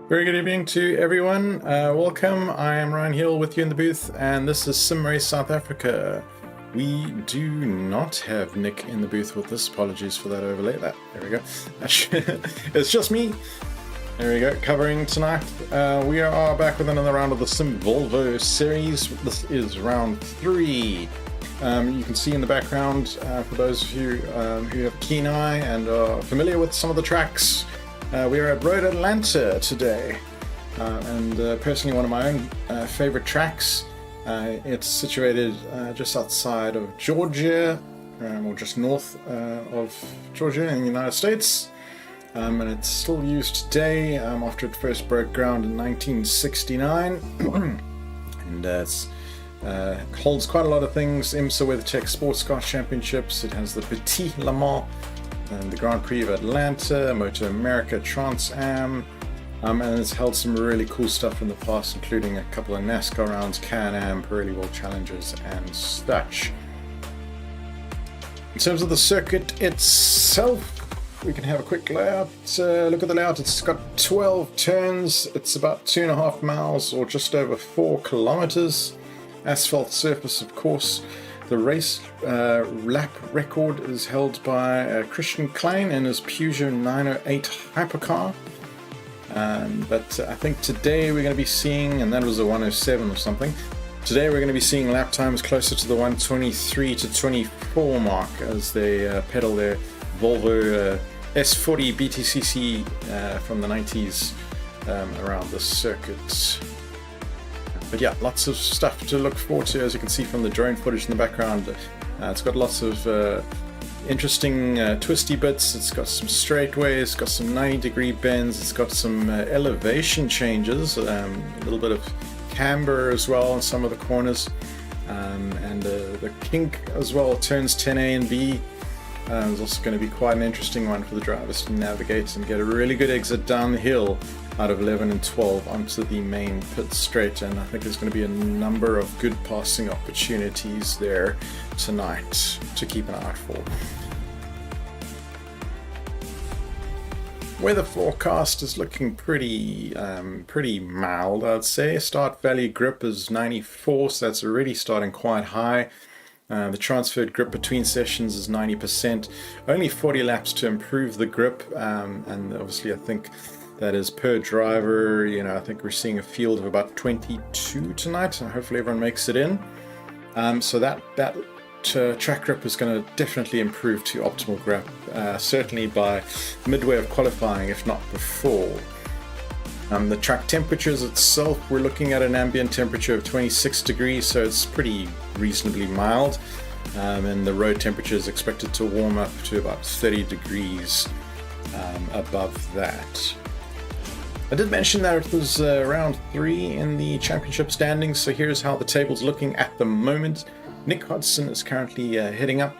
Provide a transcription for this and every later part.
Very good evening to everyone. Welcome. I am Ryan Hill with you in the booth, and this is SimRace South Africa. We do not have Nick in the booth with us. Apologies for that overlay. There we go. It's just me. There we go. Covering tonight. We are back with another round of the simVolvo series. This is round 3. You can see in the background, for those of you who have a keen eye and are familiar with some of the tracks, we are at Road Atlanta today, and personally one of my own favorite tracks. It's situated just outside of Georgia, or just north of Georgia in the United States, and it's still used today after it first broke ground in 1969, and it holds quite a lot of things. IMSA WeatherTech Sports Car Championships. It has the Petit Le Mans, and the Grand Prix of Atlanta, Motor America, Trans Am, and it's held some really cool stuff in the past, including a couple of NASCAR rounds, Can-Am, Pirelli World Challenges, and such. In terms of the circuit itself, we can have a quick layout. Look at the layout. It's got 12 turns. It's about 2.5 miles, or just over 4 kilometers. Asphalt surface, of course. The race lap record is held by Christian Klein in his Peugeot 908 hypercar. But I think today we're going to be seeing, and that was a 107 or something, today we're going to be seeing lap times closer to the 123 to 24 mark as they pedal their Volvo S40 BTCC from the 90s around the circuit. But yeah, lots of stuff to look forward to, as you can see from the drone footage in the background. It's got lots of interesting twisty bits. It's got some straightaways, it's got some 90-degree bends, it's got some elevation changes, a little bit of camber as well in some of the corners, and the kink as well, turns 10A and B. It's also going to be quite an interesting one for the drivers to navigate and get a really good exit down the hill out of 11 and 12 onto the main pit straight, and I think there's going to be a number of good passing opportunities there tonight to keep an eye out for. Weather forecast is looking pretty mild, I'd say. Start value grip is 94, so that's already starting quite high. The transferred grip between sessions is 90%. Only 40 laps to improve the grip, and obviously I think that is per driver. I think we're seeing a field of about 22 tonight, and hopefully everyone makes it in. So that track grip is going to definitely improve to optimal grip, certainly by midway of qualifying, if not before. The track temperatures itself, we're looking at an ambient temperature of 26 degrees, so it's pretty reasonably mild, and the road temperature is expected to warm up to about 30 degrees above that. I did mention that it was round 3 in the championship standings, so here's how the table's looking at the moment. Nick Hodgson is currently heading up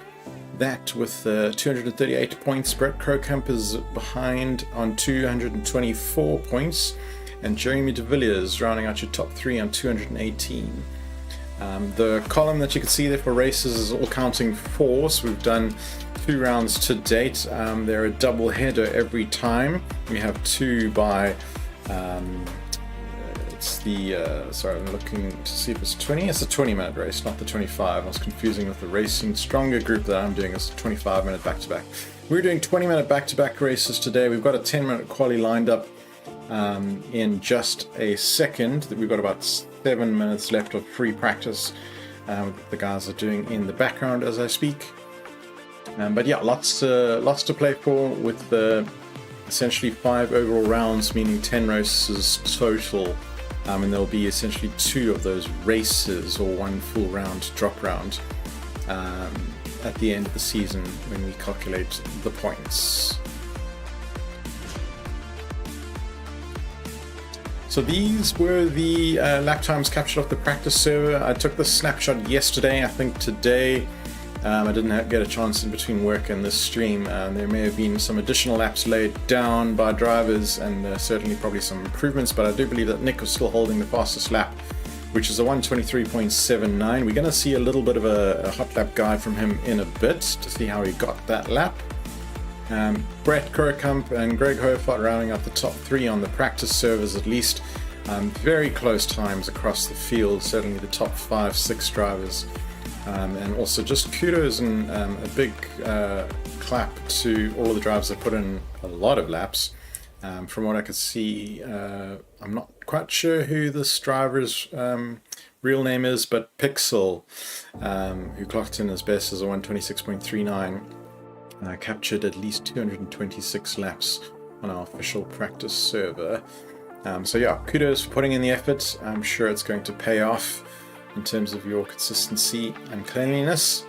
that with 238 points. Brett Krokamp is behind on 224 points, and Jeremy de Villiers rounding out your top 3 on 218. The column that you can see there for races is all counting 4, so we've done 2 rounds to date. They're a double header every time. We have 2 by it's the sorry, I'm looking to see if it's 20. It's a 20-minute race, not the 25. I was confusing with the Racing Stronger group that I'm doing. It's a 25-minute back-to-back. We're doing 20-minute back-to-back races today. We've got a 10-minute quali lined up in just a second. We've got about 7 minutes left of free practice the guys are doing in the background as I speak. But yeah, lots to play for with essentially 5 overall rounds, meaning 10 races total. And there'll be essentially 2 of those races, or 1 full round drop round, at the end of the season when we calculate the points. So these were the lap times captured off the practice server. I took this snapshot yesterday. I think today I didn't get a chance in between work and this stream. There may have been some additional laps laid down by drivers, and certainly probably some improvements, but I do believe that Nick was still holding the fastest lap, which is a 1:23.79. We're going to see a little bit of a hot lap guide from him in a bit to see how he got that lap. Brett Krokamp and Greg Hofart rounding out the top 3 on the practice servers at least. Very close times across the field, certainly the top 5-6 drivers. And also just kudos and a big clap to all of the drivers that put in a lot of laps. From what I could see, I'm not quite sure who this driver's real name is, but Pixel, who clocked in as best as a 126.39, captured at least 226 laps on our official practice server. So yeah, kudos for putting in the effort. I'm sure it's going to pay off in terms of your consistency and cleanliness.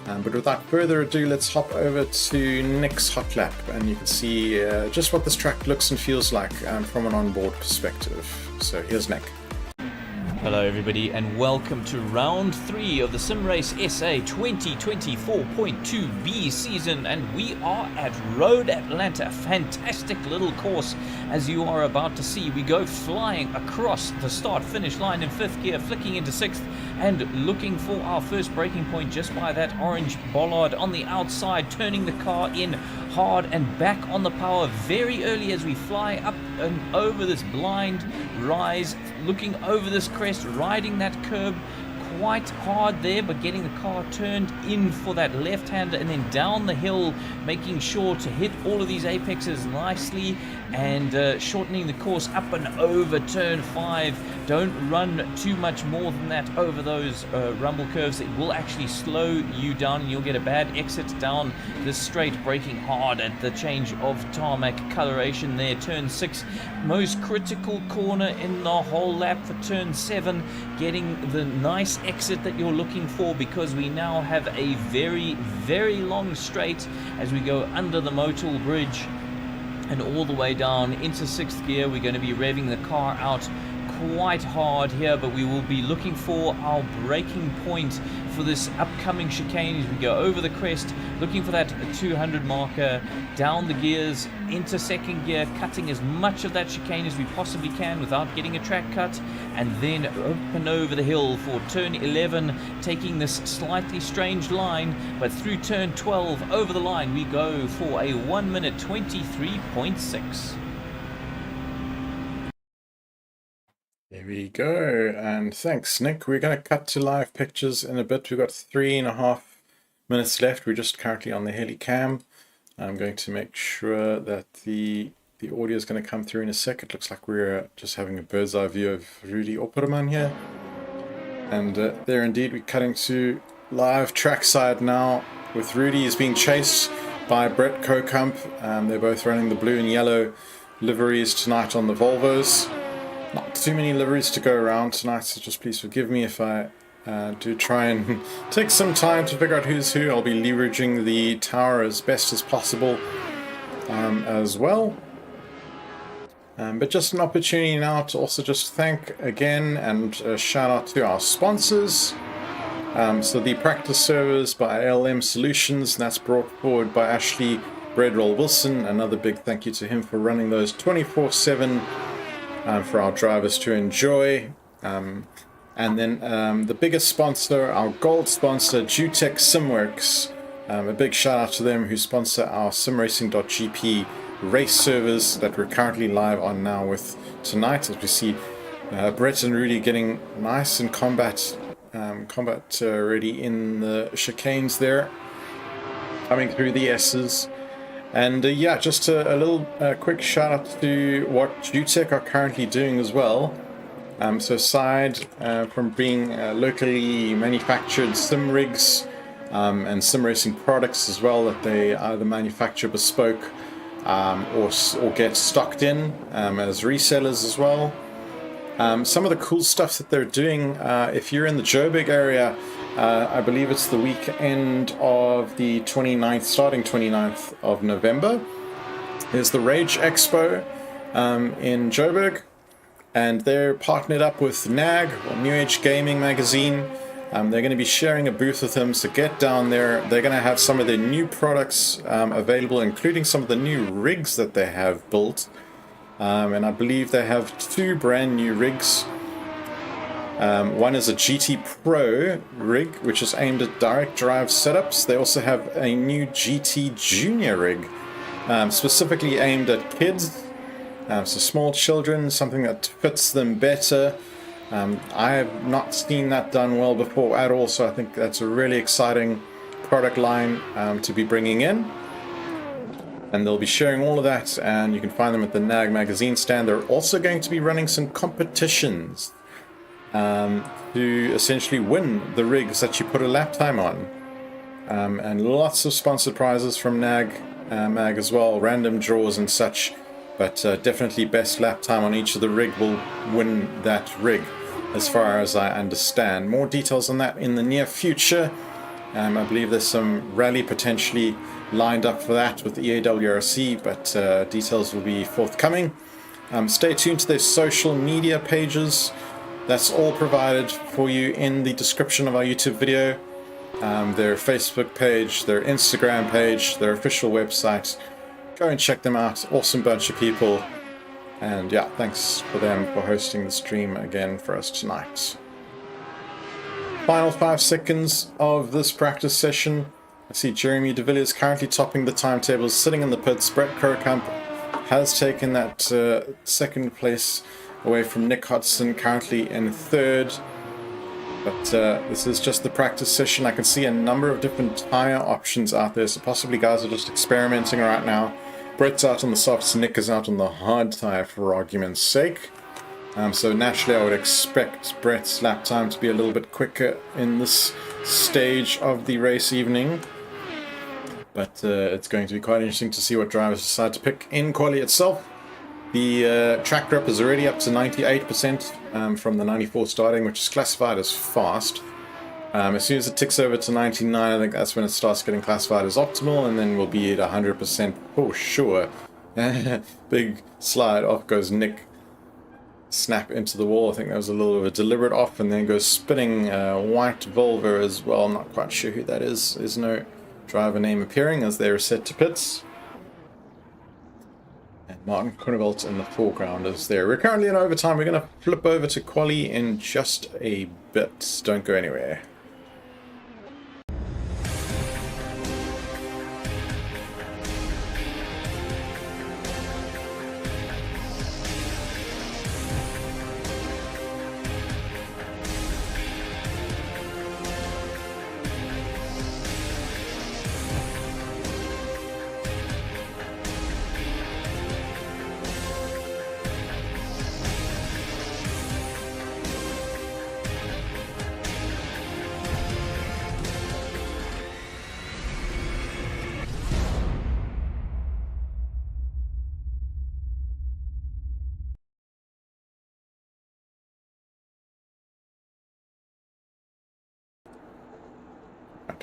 But without further ado, let's hop over to Nick's hot lap, and you can see just what this track looks and feels like from an onboard perspective. So here's Nick. Hello everybody and welcome to round 3 of the SimRace SA 2024.2B season, and we are at Road Atlanta. Fantastic little course, as you are about to see. We go flying across the start finish line in 5th gear, flicking into 6th and looking for our first braking point just by that orange bollard on the outside, turning the car in hard and back on the power very early as we fly up and over this blind rise, looking over this crest, riding that curb quite hard there, but getting the car turned in for that left-hander and then down the hill, making sure to hit all of these apexes nicely and shortening the course up and over turn 5. Don't run too much more than that over those rumble curves. It will actually slow you down and you'll get a bad exit down this straight, braking hard at the change of tarmac coloration there. Turn 6, most critical corner in the whole lap for turn 7, getting the nice exit that you're looking for, because we now have a very, very long straight as we go under the Motul Bridge and all the way down into 6th gear. We're going to be revving the car out quite hard here, but we will be looking for our braking point for this upcoming chicane as we go over the crest, looking for that 200 marker, down the gears into 2nd gear, cutting as much of that chicane as we possibly can without getting a track cut, and then open over the hill for turn 11, taking this slightly strange line, but through turn 12 over the line we go for a 1 minute 23.6. There we go, and thanks Nick. We're going to cut to live pictures in a bit. We've got 3.5 minutes left. We're just currently on the heli cam. I'm going to make sure that the audio is going to come through in a sec. It looks like we're just having a bird's eye view of Rudy Opperman here. And there indeed, we're cutting to live trackside now with Rudy. Is being chased by Brett Krokamp. They're both running the blue and yellow liveries tonight on the Volvos. Not too many liveries to go around tonight, so just please forgive me if I do try and take some time to figure out who's who. I'll be leveraging the tower as best as possible as well. But just an opportunity now to also just thank again and shout out to our sponsors. So the practice servers by ALM Solutions, and that's brought forward by Ashley Breadroll Wilson. Another big thank you to him for running those 24/7 for our drivers to enjoy. And then the biggest sponsor, our gold sponsor, JooTech Simworks. A big shout out to them, who sponsor our simracing.gp race servers that we're currently live on now with tonight, as we see Brett and Rudy getting nice and combat ready in the chicanes there, coming through the S's. And yeah, just a little quick shout out to what JooTech are currently doing as well. So aside from being locally manufactured sim rigs and sim racing products as well, that they either manufacture bespoke or get stocked in as resellers as well. Some of the cool stuff that they're doing, if you're in the Joburg area, I believe it's the weekend of the 29th, starting 29th of November. There's the Rage Expo in Joburg, and they're partnered up with NAG, or New Age Gaming Magazine. They're going to be sharing a booth with them, so get down there. They're going to have some of their new products available, including some of the new rigs that they have built. And I believe they have 2 brand new rigs. One is a GT Pro rig, which is aimed at direct drive setups. They also have a new GT Junior rig, specifically aimed at kids, so small children, something that fits them better. I have not seen that done well before at all, so I think that's a really exciting product line to be bringing in. And they'll be sharing all of that, and you can find them at the NAG magazine stand. They're also going to be running some competitions to essentially win the rigs that you put a lap time on. And lots of sponsored prizes from NAG mag as well, random draws and such. But definitely best lap time on each of the rig will win that rig, as far as I understand. More details on that in the near future. I believe there's some rally potentially lined up for that with the EAWRC, but details will be forthcoming. Stay tuned to their social media pages. That's all provided for you in the description of our YouTube video. Their Facebook page, their Instagram page, their official website. Go and check them out. Awesome bunch of people. And yeah, thanks for them for hosting the stream again for us tonight. Final 5 seconds of this practice session. I see Jeremy de Villiers currently topping the timetables, sitting in the pits. Brett Krockamp has taken that second place away from Nick Hodgson, currently in third. But this is just the practice session. I can see a number of different tire options out there, so possibly guys are just experimenting right now. Brett's out on the softs, Nick is out on the hard tire for argument's sake. So naturally I would expect Brett's lap time to be a little bit quicker in this stage of the race evening. But it's going to be quite interesting to see what drivers decide to pick in quali itself. The track grip is already up to 98% from the 94 starting, which is classified as fast. As soon as it ticks over to 99, I think that's when it starts getting classified as optimal, and then we'll be at 100% for sure. Big slide, off goes Nick. Snap into the wall. I think that was a little of a deliberate off, and then goes spinning white Volvo as well. I'm not quite sure who that is. There's no driver name appearing as they are set to pits. And Martin Kunevelt in the foreground is there. We're currently in overtime. We're going to flip over to quali in just a bit. Don't go anywhere.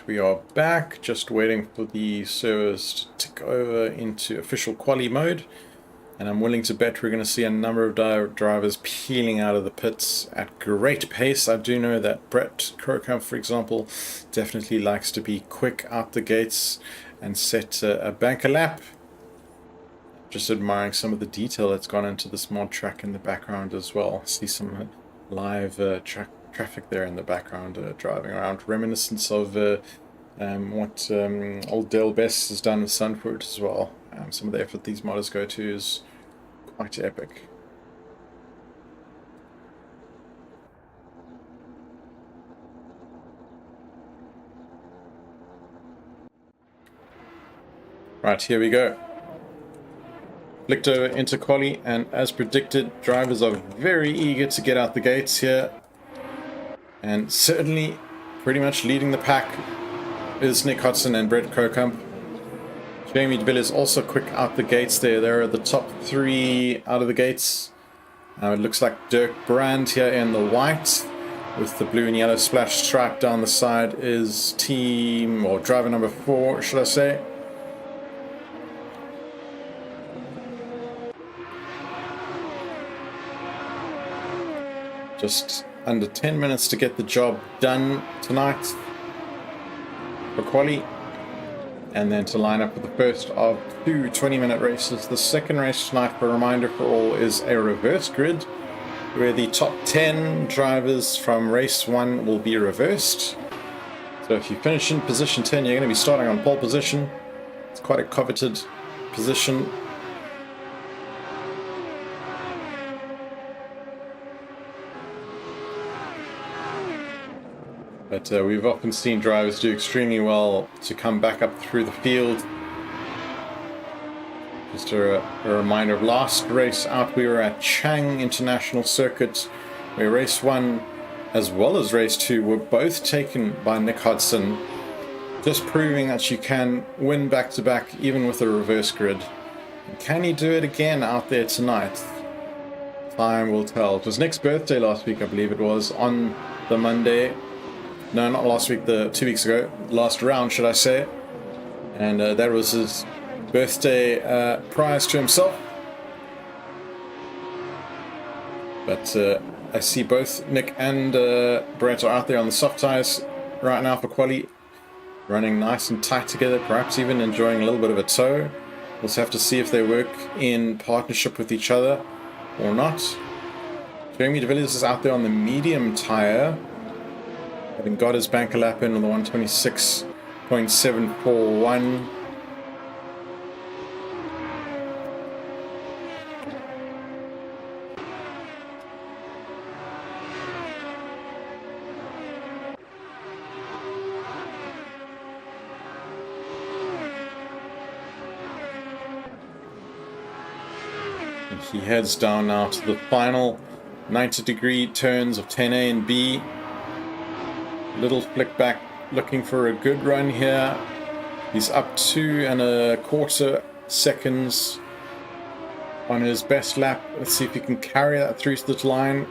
We are back, just waiting for the servers to tick over into official quali mode, and I'm willing to bet we're going to see a number of drivers peeling out of the pits at great pace. I do know that Brett Krockamp, for example, definitely likes to be quick out the gates and set a banker lap. Just admiring some of the detail that's gone into this mod track in the background as well. See some live traffic there in the background driving around, reminiscence of what old Dale Best has done with Sunford as well. Some of the effort these modders go to is quite epic. Right, here we go. Flicked over into quali, and as predicted, drivers are very eager to get out the gates here. And certainly, pretty much leading the pack is Nick Hodgson and Brett Krockamp. Jamie de Villiers also quick out the gates there. They're the top 3 out of the gates. It looks like Dirk Brand here in the white with the blue and yellow splash stripe down the side is team, or driver number 4, should I say. Just under 10 minutes to get the job done tonight for quali, and then to line up with the first of 2 20-minute races. The second race tonight, for a reminder for all, is a reverse grid. where the top 10 drivers from race 1 will be reversed. So if you finish in position 10, you're going to be starting on pole position. It's quite a coveted position. But we've often seen drivers do extremely well to come back up through the field. Just a reminder of last race out, we were at Chang International Circuit, where race 1 as well as race 2 were both taken by Nick Hodson, just proving that you can win back-to-back even with a reverse grid. Can he do it again out there tonight? Time will tell. It was Nick's birthday last week, I believe it was, on the Monday. No, not last week, 2 weeks ago. Last round, should I say. And that was his birthday prize to himself. But I see both Nick and Brett are out there on the soft tyres right now for quali. Running nice and tight together, perhaps even enjoying a little bit of a tow. We'll also have to see if they work in partnership with each other or not. Jeremy De Villiers is out there on the medium tyre, having got his banker lap in on the 126.741. He heads down now to the final 90-degree turns of 10A and B. Little flick back, looking for a good run here. He's up 2.25 seconds on his best lap. Let's see if he can carry that through to the line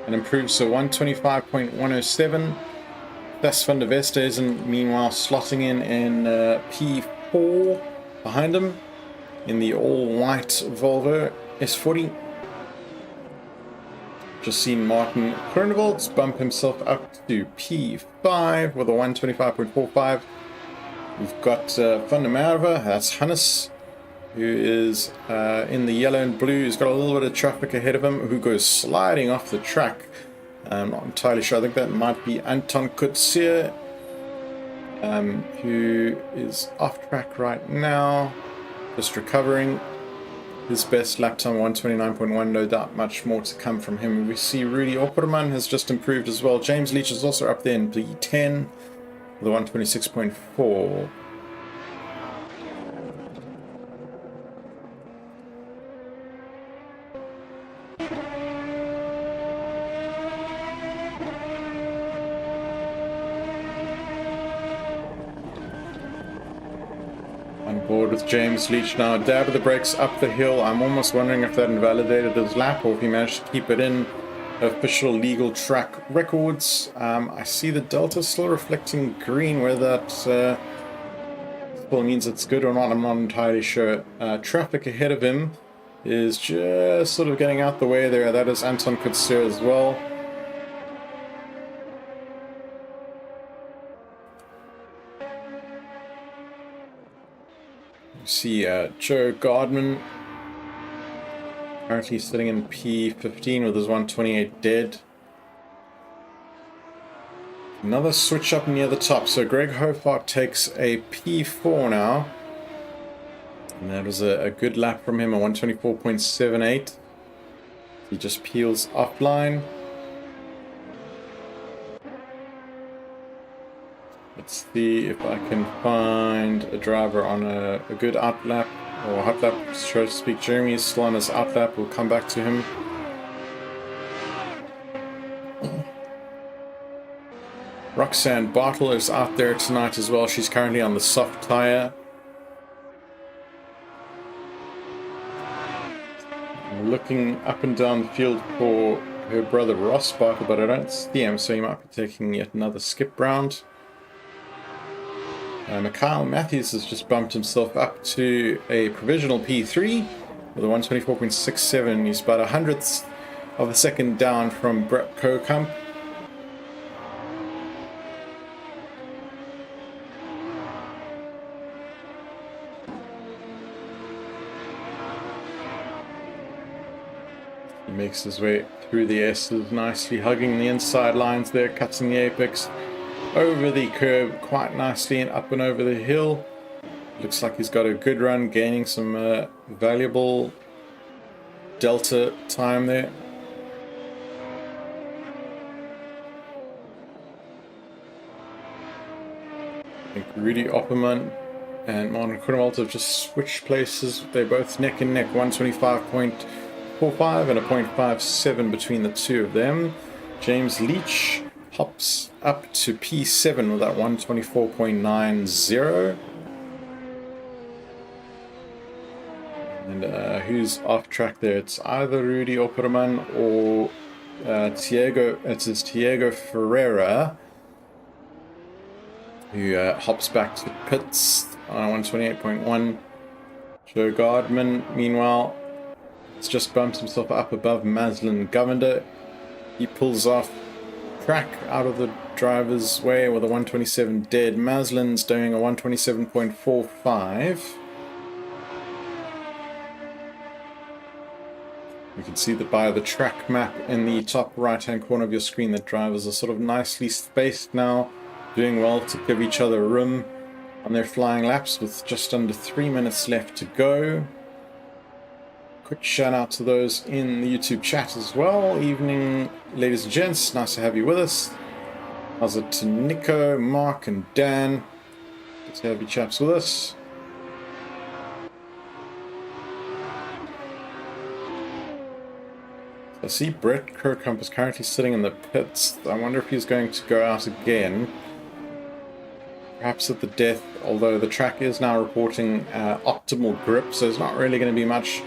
and improve. So 125.107. Thess van der Westhuizen, meanwhile, slotting in P4 behind him in the all-white Volvo S40. Just seen Martin Kronevolts bump himself up to P5 with a 125.45. We've got Van der Merwe, that's Hannes, who is in the yellow and blue. He's got a little bit of traffic ahead of him, who goes sliding off the track. I'm not entirely sure. I think that might be Anton Kutsia, who is off track right now. Just recovering. His best lap time 129.1, no doubt much more to come from him. We see Rudy Opperman has just improved as well. James Leach is also up there in B10 with a 126.4. Board with James Leach now. Dab of the brakes up the hill. I'm almost wondering if that invalidated his lap or if he managed to keep it in official legal track records. I see the delta still reflecting green. Whether that still means it's good or not, I'm not entirely sure. Traffic ahead of him is just sort of getting out the way there. That is Anton Kutser as well. See Joe Gardman currently sitting in P15 with his 128 dead. Another switch up near the top. So Greg Hofart takes a P4 now. And that was a good lap from him, a 124.78. He just peels offline. Let's see if I can find a driver on a good out lap or hot lap, so to speak. Jeremy is still on his out lap. We'll come back to him. Roxanne Bartle is out there tonight as well. She's currently on the soft tire. Looking up and down the field for her brother Ross Bartle, but I don't see him, so he might be taking yet another skip round. Mikhail Matthews has just bumped himself up to a provisional P3 with a 124.67. He's about 100th of a second down from Brett Kokamp. He makes his way through the S's, nicely hugging the inside lines there, cutting the apex over the curb quite nicely and up and over the hill. Looks like he's got a good run, gaining some valuable delta time there. I think Rudy Opperman and Martin Grunewald have just switched places. They're both neck and neck, 125.45 and a 0.57 between the two of them. James Leach hops up to P7 with that 124.90. And who's off track there? It's either Rudy Opperman or Tiago. It's Tiago Ferreira, who hops back to pits on 128.1. Joe Gardman, meanwhile, has just bumped himself up above Maslin Govender. He pulls off track out of the driver's way with a 127 dead. Maslin's doing a 127.45. You can see that by the track map in the top right hand corner of your screen that drivers are sort of nicely spaced now, doing well to give each other room on their flying laps with just under 3 minutes left to go. Quick shout out to those in the YouTube chat as well. Evening, ladies and gents, nice to have you with us. How's it to Nico, Mark and Dan? Good to have you chaps with us. I see Brett Kirkhamp is currently sitting in the pits. I wonder if he's going to go out again. Perhaps at the death, although the track is now reporting optimal grip, so there's not really going to be much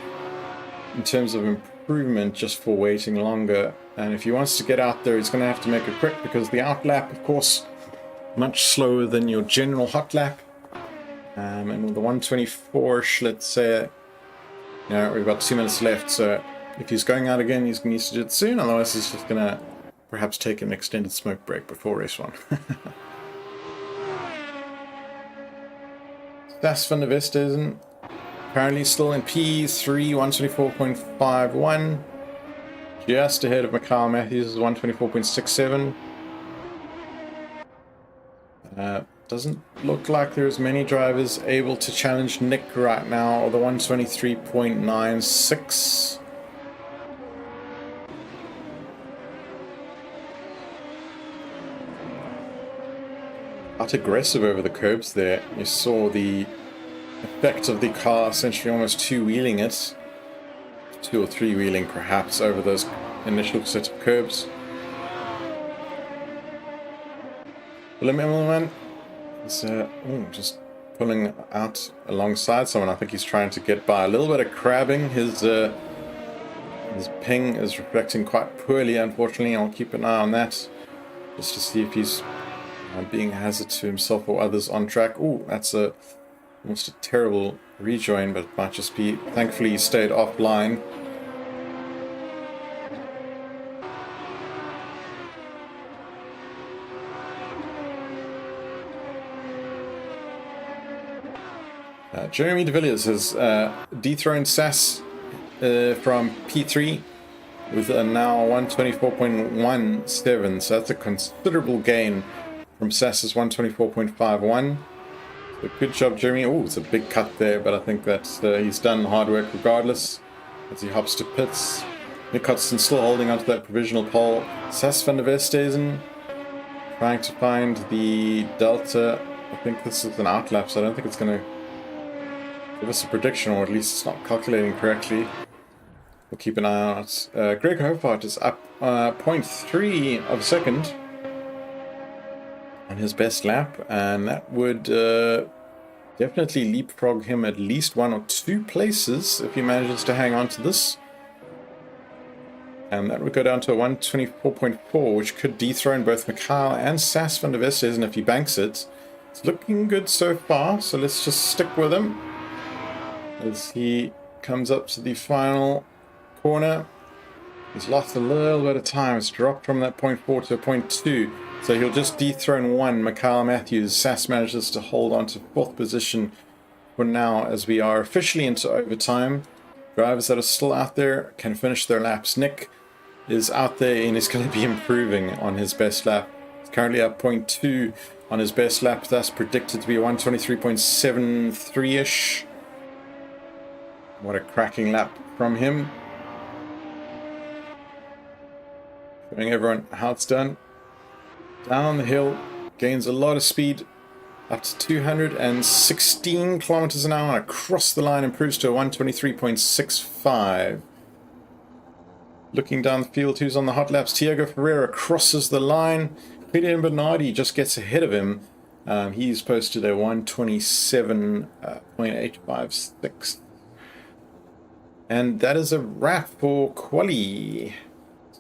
in terms of improvement just for waiting longer. And if he wants to get out there, he's going to have to make it quick because the out lap, of course, much slower than your general hot lap. And with the 124-ish, let's say, we've got 2 minutes left, so if he's going out again, he's going to need to do it soon, otherwise he's just going to perhaps take an extended smoke break before race one. Stas van der Westhuizen apparently still in P3, 124.51. Just ahead of Mikhail Matthews, 124.67. Doesn't look like there's many drivers able to challenge Nick right now, or the 123.96. Quite aggressive over the curbs there. You saw the effect of the car essentially almost two-wheeling it. Two or three-wheeling perhaps over those initial set of curbs. Willem Immelman is just pulling out alongside someone. I think he's trying to get by. A little bit of crabbing. His ping is reflecting quite poorly, unfortunately. I'll keep an eye on that just to see if he's being a hazard to himself or others on track. Oh, that's almost a terrible rejoin, but it might just be, thankfully he stayed offline. Jeremy de Villiers has dethroned Sass from P3 with a now 124.17, so that's a considerable gain from Sass's 124.51. So good job, Jeremy. Oh, it's a big cut there, but I think that he's done hard work regardless as he hops to pits. Nick Hodgson still holding onto that provisional pole. Sass van der Westhuizen trying to find the delta. I think this is an outlap, so I don't think it's going to give us a prediction, or at least it's not calculating correctly. We'll keep an eye on it. Greg Hofart is up 0.3 of a second on his best lap, and that would definitely leapfrog him at least 1 or 2 places if he manages to hang on to this. And that would go down to a 124.4, which could dethrone both Mikhail and Sass van der Westhuizen if he banks it. It's looking good so far, so let's just stick with him as he comes up to the final corner. He's lost a little bit of time. It's dropped from that 0.4 to a 0.2. So he'll just dethrone one, Mikhail Matthews. Sass manages to hold on to 4th position for now as we are officially into overtime. Drivers that are still out there can finish their laps. Nick is out there and is going to be improving on his best lap. He's currently at 0.2 on his best lap. That's predicted to be 123.73-ish. What a cracking lap from him. Showing everyone how it's done. Down on the hill, gains a lot of speed, up to 216 kilometers an hour. Across the line, improves to a 123.65. Looking down the field, who's on the hot laps? Tiago Ferreira crosses the line. Julian Bernardi just gets ahead of him. He's posted a 127.856. And that is a wrap for quali.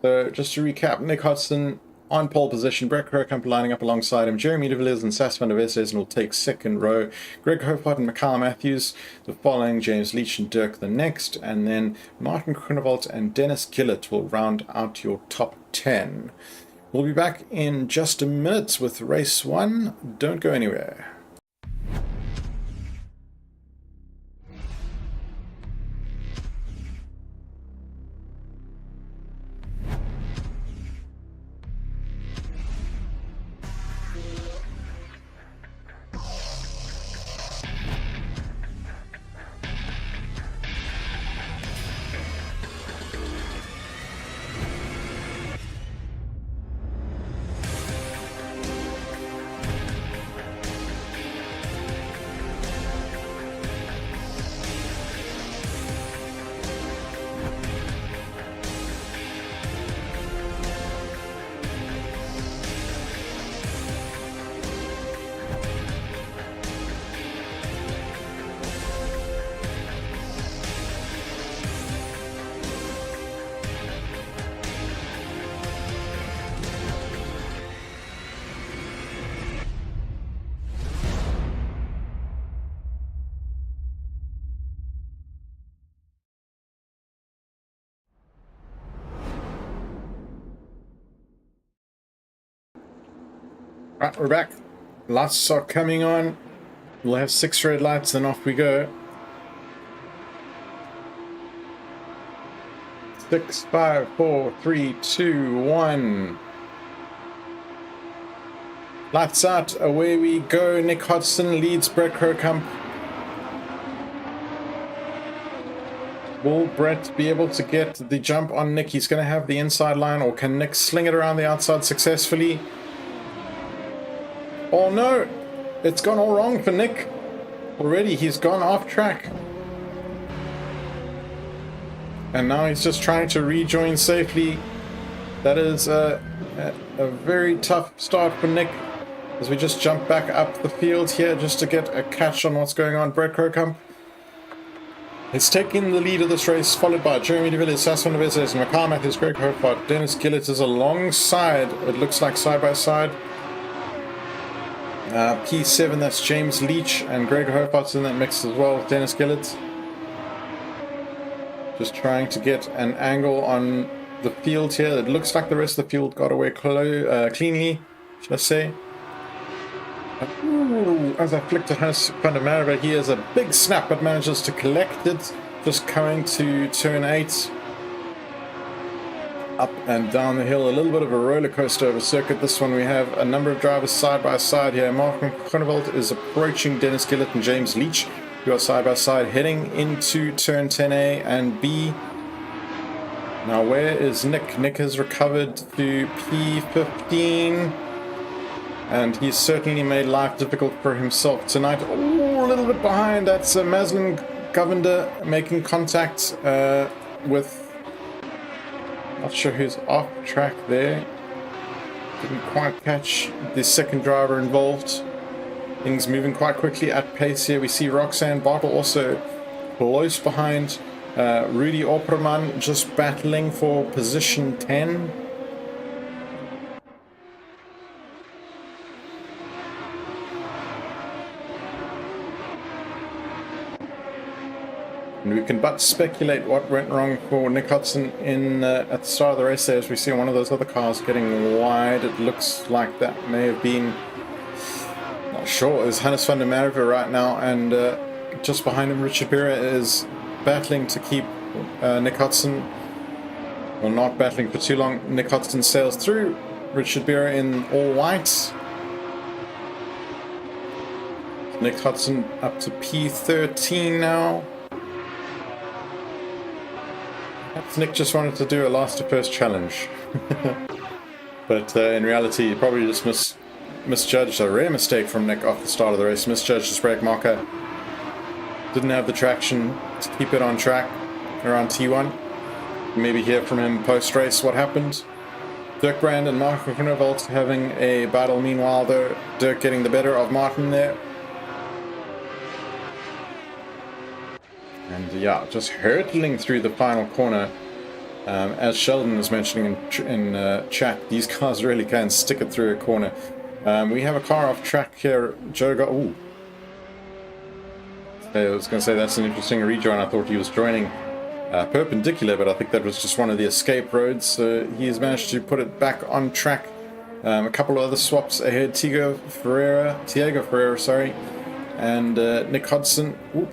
So just to recap, Nick Hodgson on pole position, Brett Krockamp lining up alongside him, Jeremy de Villiers and Sas van der Westhuizen will take second row, Greg Hofhart and Mikhail Matthews the following, James Leach and Dirk the next, and then Martin Groenewald and Dennis Gillett will round out your top 10. We'll be back in just a minute with race 1. Don't go anywhere. Right, we're back. Lights are coming on. We'll have 6 red lights, then off we go. 6, 5, 4, 3, 2, 1. Lights out, away we go. Nick Hodgson leads Brett Krockamp. Will Brett be able to get the jump on Nick? He's going to have the inside line, or can Nick sling it around the outside successfully? Oh no, it's gone all wrong for Nick. Already he's gone off track. And now he's just trying to rejoin safely. That is a very tough start for Nick, as we just jump back up the field here just to get a catch on what's going on. Brett Krockamp is taking the lead of this race, followed by Jeremy de Villiers, Sas van der Westhuizen, Mikhail Matthews, Greg Hofhart. Dennis Gillett is alongside, it looks like side by side. P7, that's James Leach, and Greg Hofart's in that mix as well with Dennis Gillett. Just trying to get an angle on the field here. It looks like the rest of the field got away cleanly, should I say. Ooh, as I flicked at Hannes van der Merwe, he has a big snap but manages to collect it. Just coming to turn 8. Up and down the hill, a little bit of a roller coaster of a circuit. This one we have a number of drivers side by side here. Martin Groenewald is approaching Dennis Gillett and James Leach, who are side by side heading into turn 10A and B. Now where is Nick? Nick has recovered to P15, and he's certainly made life difficult for himself tonight. Oh, a little bit behind. That's Maslin Govender making contact with, not sure who's off track there. Didn't quite catch the second driver involved. Things moving quite quickly at pace here. We see Roxanne Bartle also close behind. Rudy Opperman just battling for position 10. And we can but speculate what went wrong for Nick Hodgson at the start of the race there, as we see one of those other cars getting wide. It looks like that may have been, not sure, it's Hannes van der Merwe right now, and just behind him Richard Bera is battling to keep Nick Hudson, well, not battling for too long. Nick Hudson sails through. Richard Beer in all white. Nick Hudson up to P13 now. Perhaps Nick just wanted to do a last to first challenge. But in reality, he probably just misjudged, a rare mistake from Nick off the start of the race. Misjudged his brake marker. Didn't have the traction to keep it on track around T1. Maybe hear from him post-race what happened. Dirk Brand and Mark Groenewold having a battle meanwhile, though. Dirk getting the better of Martin there. And yeah, just hurtling through the final corner. As Sheldon was mentioning in chat, these cars really can stick it through a corner. We have a car off track here. Joe got... Ooh. I was going to say that's an interesting rejoin. I thought he was joining perpendicular, but I think that was just one of the escape roads. He has managed to put it back on track. A couple of other swaps ahead. Tiago Ferreira, and Nick Hudson. Ooh.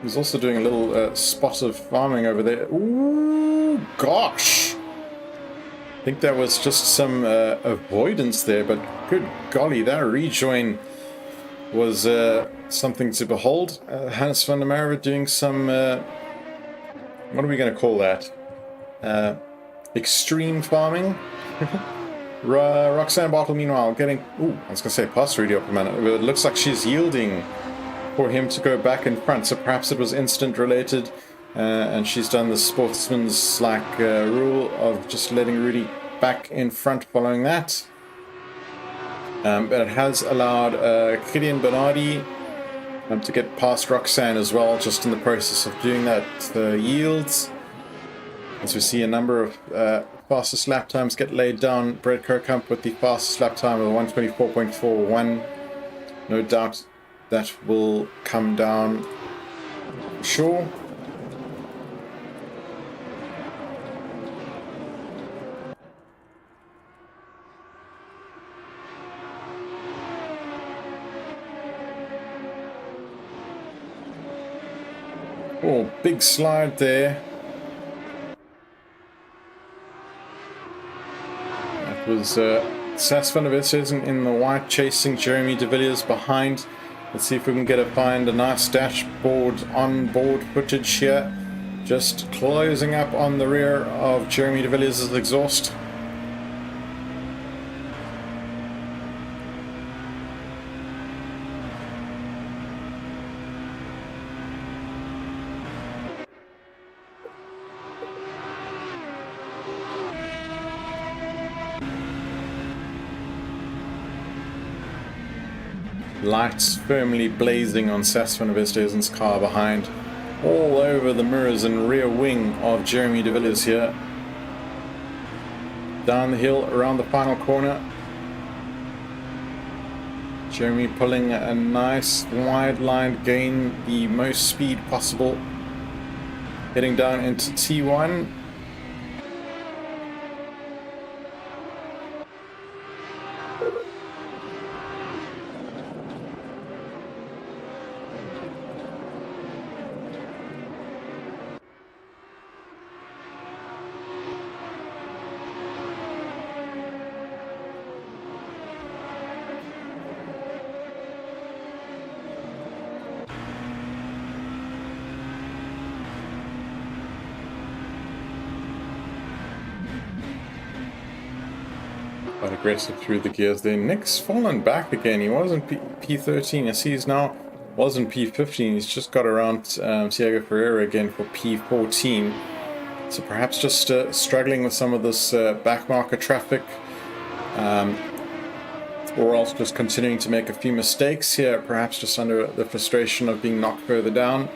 He's also doing a little spot of farming over there. Ooh, gosh! I think that was just some avoidance there, but good golly, that rejoin was something to behold. Hannes van der Merwe doing some, what are we going to call that? Extreme farming. Roxanne Bartle, meanwhile, getting, ooh, I was going to say past Rudy Opperman. It looks like she's yielding for him to go back in front, so perhaps it was instant related, and she's done the sportsman's rule of just letting Rudy back in front following that. But it has allowed Kylian Bernardi to get past Roxanne as well, just in the process of doing that yields. As we see a number of fastest lap times get laid down. Brett Kirkhamp with the fastest lap time of 124.41. No doubt that will come down for sure. Oh, big slide there. That was Sas van der Westhuizen in the white chasing Jeremy de Villiers behind. Let's see if we can find a nice dashboard onboard footage here. Just closing up on the rear of Jeremy de Villiers' exhaust. Lights firmly blazing on Sas van der Westhuizen's car behind, all over the mirrors and rear wing of Jeremy de Villiers here. Down the hill around the final corner. Jeremy pulling a nice wide line, gain the most speed possible. Heading down into T1. Quite aggressive through the gears there. Nick's fallen back again. He was in P13. I see he's now was in P15. He's just got around Tiago Ferreira again for P14. So perhaps just struggling with some of this backmarker traffic, or else just continuing to make a few mistakes here, perhaps just under the frustration of being knocked further down.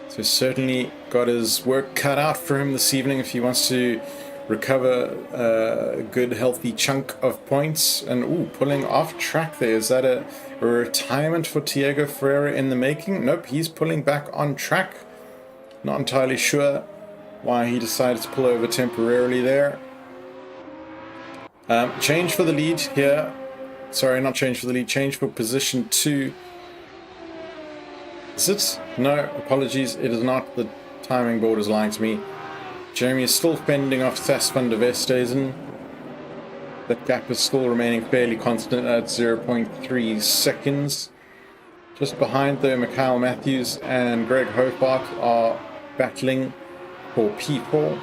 So certainly got his work cut out for him this evening if he wants to recover a good healthy chunk of points. And ooh, pulling off track there. Is that a retirement for Tiago Ferreira in the making? Nope, he's pulling back on track. Not entirely sure why he decided to pull over temporarily there. Change for the lead here. Sorry, not change for the lead, change for position 2. Is it? No, apologies, it is not. The timing board is lying to me. Jeremy is still fending off Sas van der Westhuizen. That gap is still remaining fairly constant at 0.3 seconds. Just behind though, Mikhail Matthews and Greg Hofart are battling for P4.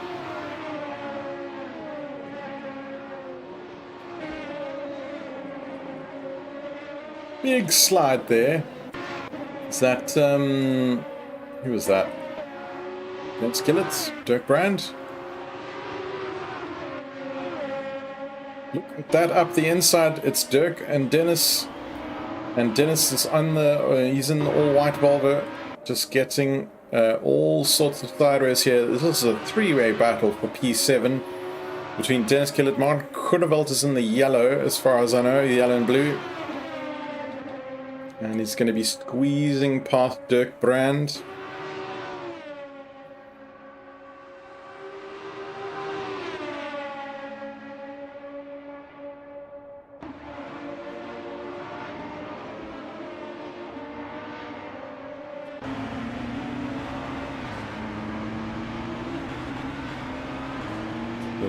Big slide there. Is that, who was that? Dennis Skillets? Dirk Brand? Look at that up the inside. It's Dirk and Dennis. And Dennis is on the, he's in the all-white Volvo. Just getting all sorts of sideways here. This is a three-way battle for P7 between Dennis Killet. Martin Groenewald is in the yellow, as far as I know, yellow and blue. And he's going to be squeezing past Dirk Brand. So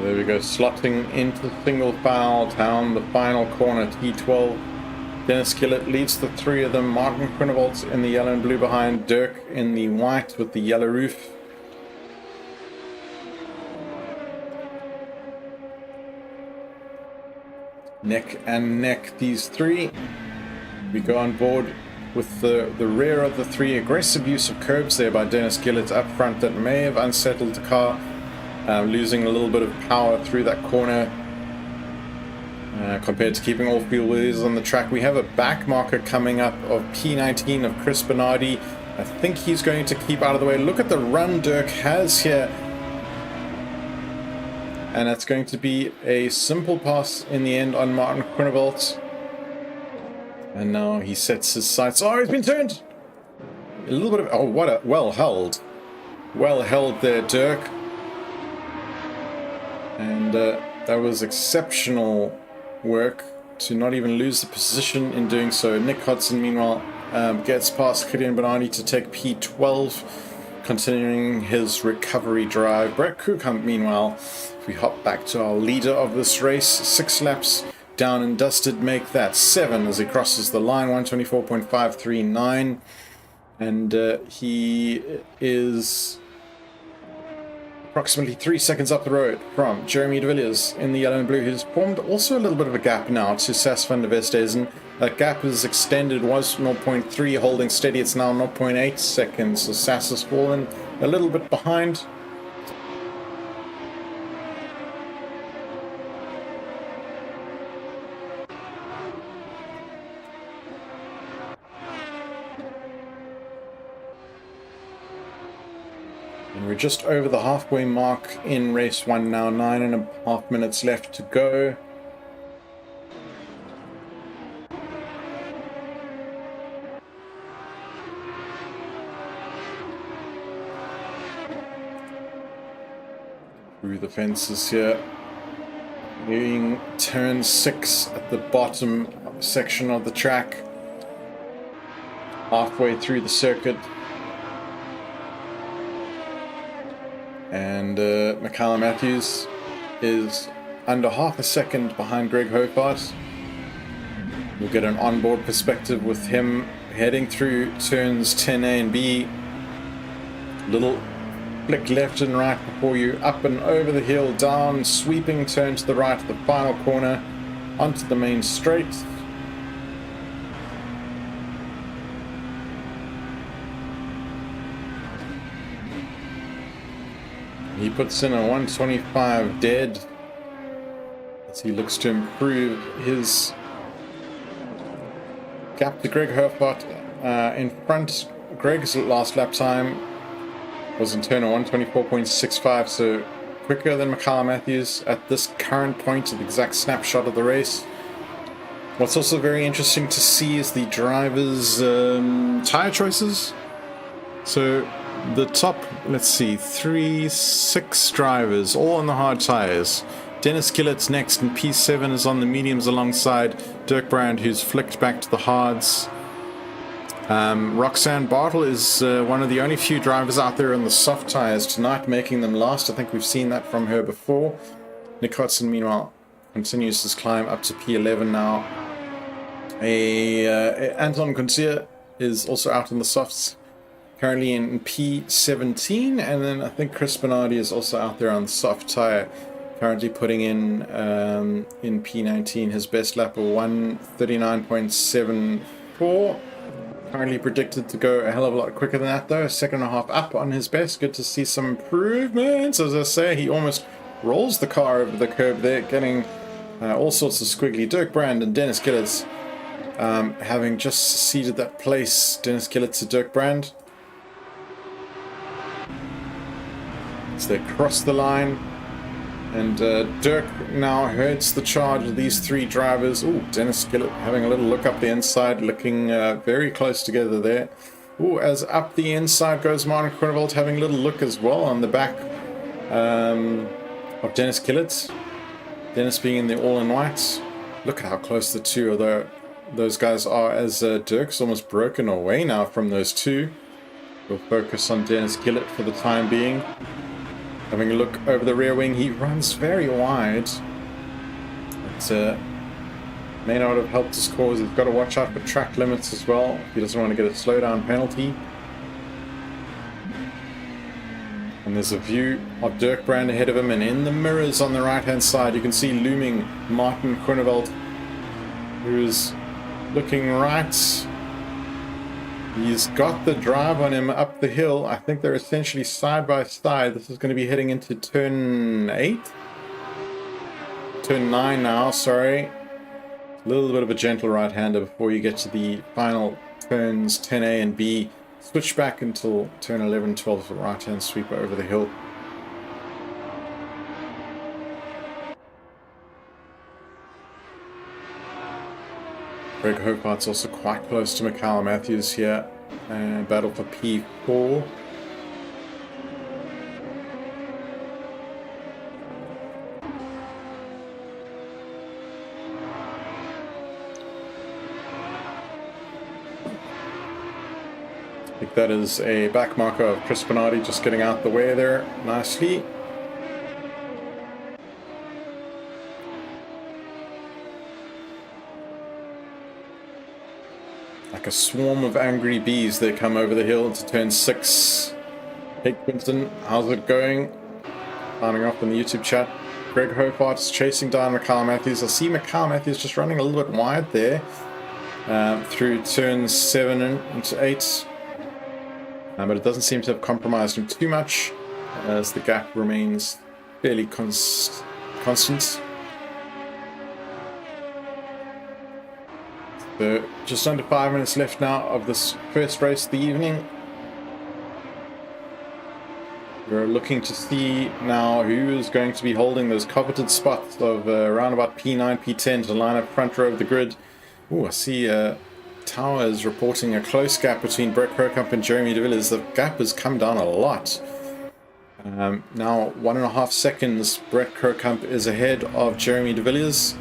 there we go, slotting into single file down the final corner, T12. Dennis Killet leads the three of them. Martin Groenewald in the yellow and blue behind. Dirk in the white with the yellow roof. Neck and neck, these three. We go on board with the rear of the three. Aggressive use of curbs there by Dennis Killet up front that may have unsettled the car. Losing a little bit of power through that corner. Compared to keeping all field wheels on the track. We have a back marker coming up of P19 of Chris Bernardi. I think he's going to keep out of the way. Look at the run Dirk has here. And that's going to be a simple pass in the end on Martin Groenewald. And now he sets his sights. Oh, he's been turned! A little bit of... Oh, what a... Well held. Well held there, Dirk. And that was exceptional work to not even lose the position in doing so. Nick Hodson, meanwhile, gets past Gideon Bernardi to take P12, continuing his recovery drive. Brett Krukamp, meanwhile, if we hop back to our leader of this race, 6 laps down and dusted, make that 7 as he crosses the line, 124.539. And he is approximately 3 seconds up the road from Jeremy de Villiers in the yellow and blue, who's formed also a little bit of a gap now to Sas van der Westhuizen. That gap is extended, was 0.3, holding steady, it's now 0.8 seconds, so Sas has fallen a little bit behind. And we're just over the halfway mark in race 1 now, 9.5 minutes left to go. Through the fences here. Nearing turn 6 at the bottom section of the track. Halfway through the circuit. And Mikhail Matthews is under half a second behind Greg Hofart. We'll get an onboard perspective with him heading through turns 10A and B. Little flick left and right before you up and over the hill, down, sweeping turn to the right at the final corner, onto the main straight. He puts in a 125 dead as he looks to improve his gap to Greg Hofart in front. Greg's last lap time was in turn a 124.65, so quicker than Mikhail Matthews at this current point, at the exact snapshot of the race. What's also very interesting to see is the drivers' tire choices. So the top, let's see, 6 drivers, all on the hard tires. Dennis Killet's next, and P7 is on the mediums alongside Dirk Brand, who's flicked back to the hards. Roxanne Bartle is one of the only few drivers out there in the soft tyres tonight, making them last. I think we've seen that from her before. Nick Hodson, meanwhile, continues his climb up to P11 now. Anton Kunzir is also out in the softs, currently in P17, and then I think Chris Bernardi is also out there on the soft tyre, currently putting in P19 his best lap of 1:39.74. Currently predicted to go a hell of a lot quicker than that though, a second and a half up on his best. Good to see some improvements. As I say, he almost rolls the car over the curb there, getting all sorts of squiggly. Dirk Brand and Dennis Gillett having just ceded that place. Dennis Gillett to Dirk Brand. As they cross the line, and Dirk now herds the charge of these three drivers. Ooh, Dennis Gillett having a little look up the inside, looking very close together there. Ooh, as up the inside goes Martin Groenewold, having a little look as well on the back of Dennis Gillett. Dennis being in the all-in-white. Look at how close the two of those guys are, as Dirk's almost broken away now from those two. We'll focus on Dennis Gillett for the time being. Having a look over the rear wing, he runs very wide. It may not have helped his cause. He's got to watch out for track limits as well. He doesn't want to get a slowdown penalty. And there's a view of Dirk Brand ahead of him, and in the mirrors on the right-hand side, you can see looming Martin Groenewold, who's looking right. He's got the drive on him up the hill. I think they're essentially side by side. This is going to be heading into turn 8? Turn 9 now, sorry. A little bit of a gentle right-hander before you get to the final turns 10A and B. Switch back until turn 11, 12 for the right-hand sweeper over the hill. Greg Hofart's also quite close to Mikhail Matthews here. Battle for P4. I think that is a back marker of Chris Bernardi just getting out the way there nicely. Like a swarm of angry bees, they come over the hill into turn 6. Hey Quinton, how's it going? Signing off in the YouTube chat. Greg Hofart is chasing down Mikhail Matthews. I see Mikhail Matthews just running a little bit wide there through turn 7 into 8. But it doesn't seem to have compromised him too much, as the gap remains fairly constant. So just under 5 minutes left now of this first race of the evening. We're looking to see now who is going to be holding those coveted spots of around about P9, P10 to line up front row of the grid. Oh, I see Tower is reporting a close gap between Brett Krokop and Jeremy de Villiers. The gap has come down a lot. Now 1.5 seconds Brett Krokop is ahead of Jeremy de Villiers.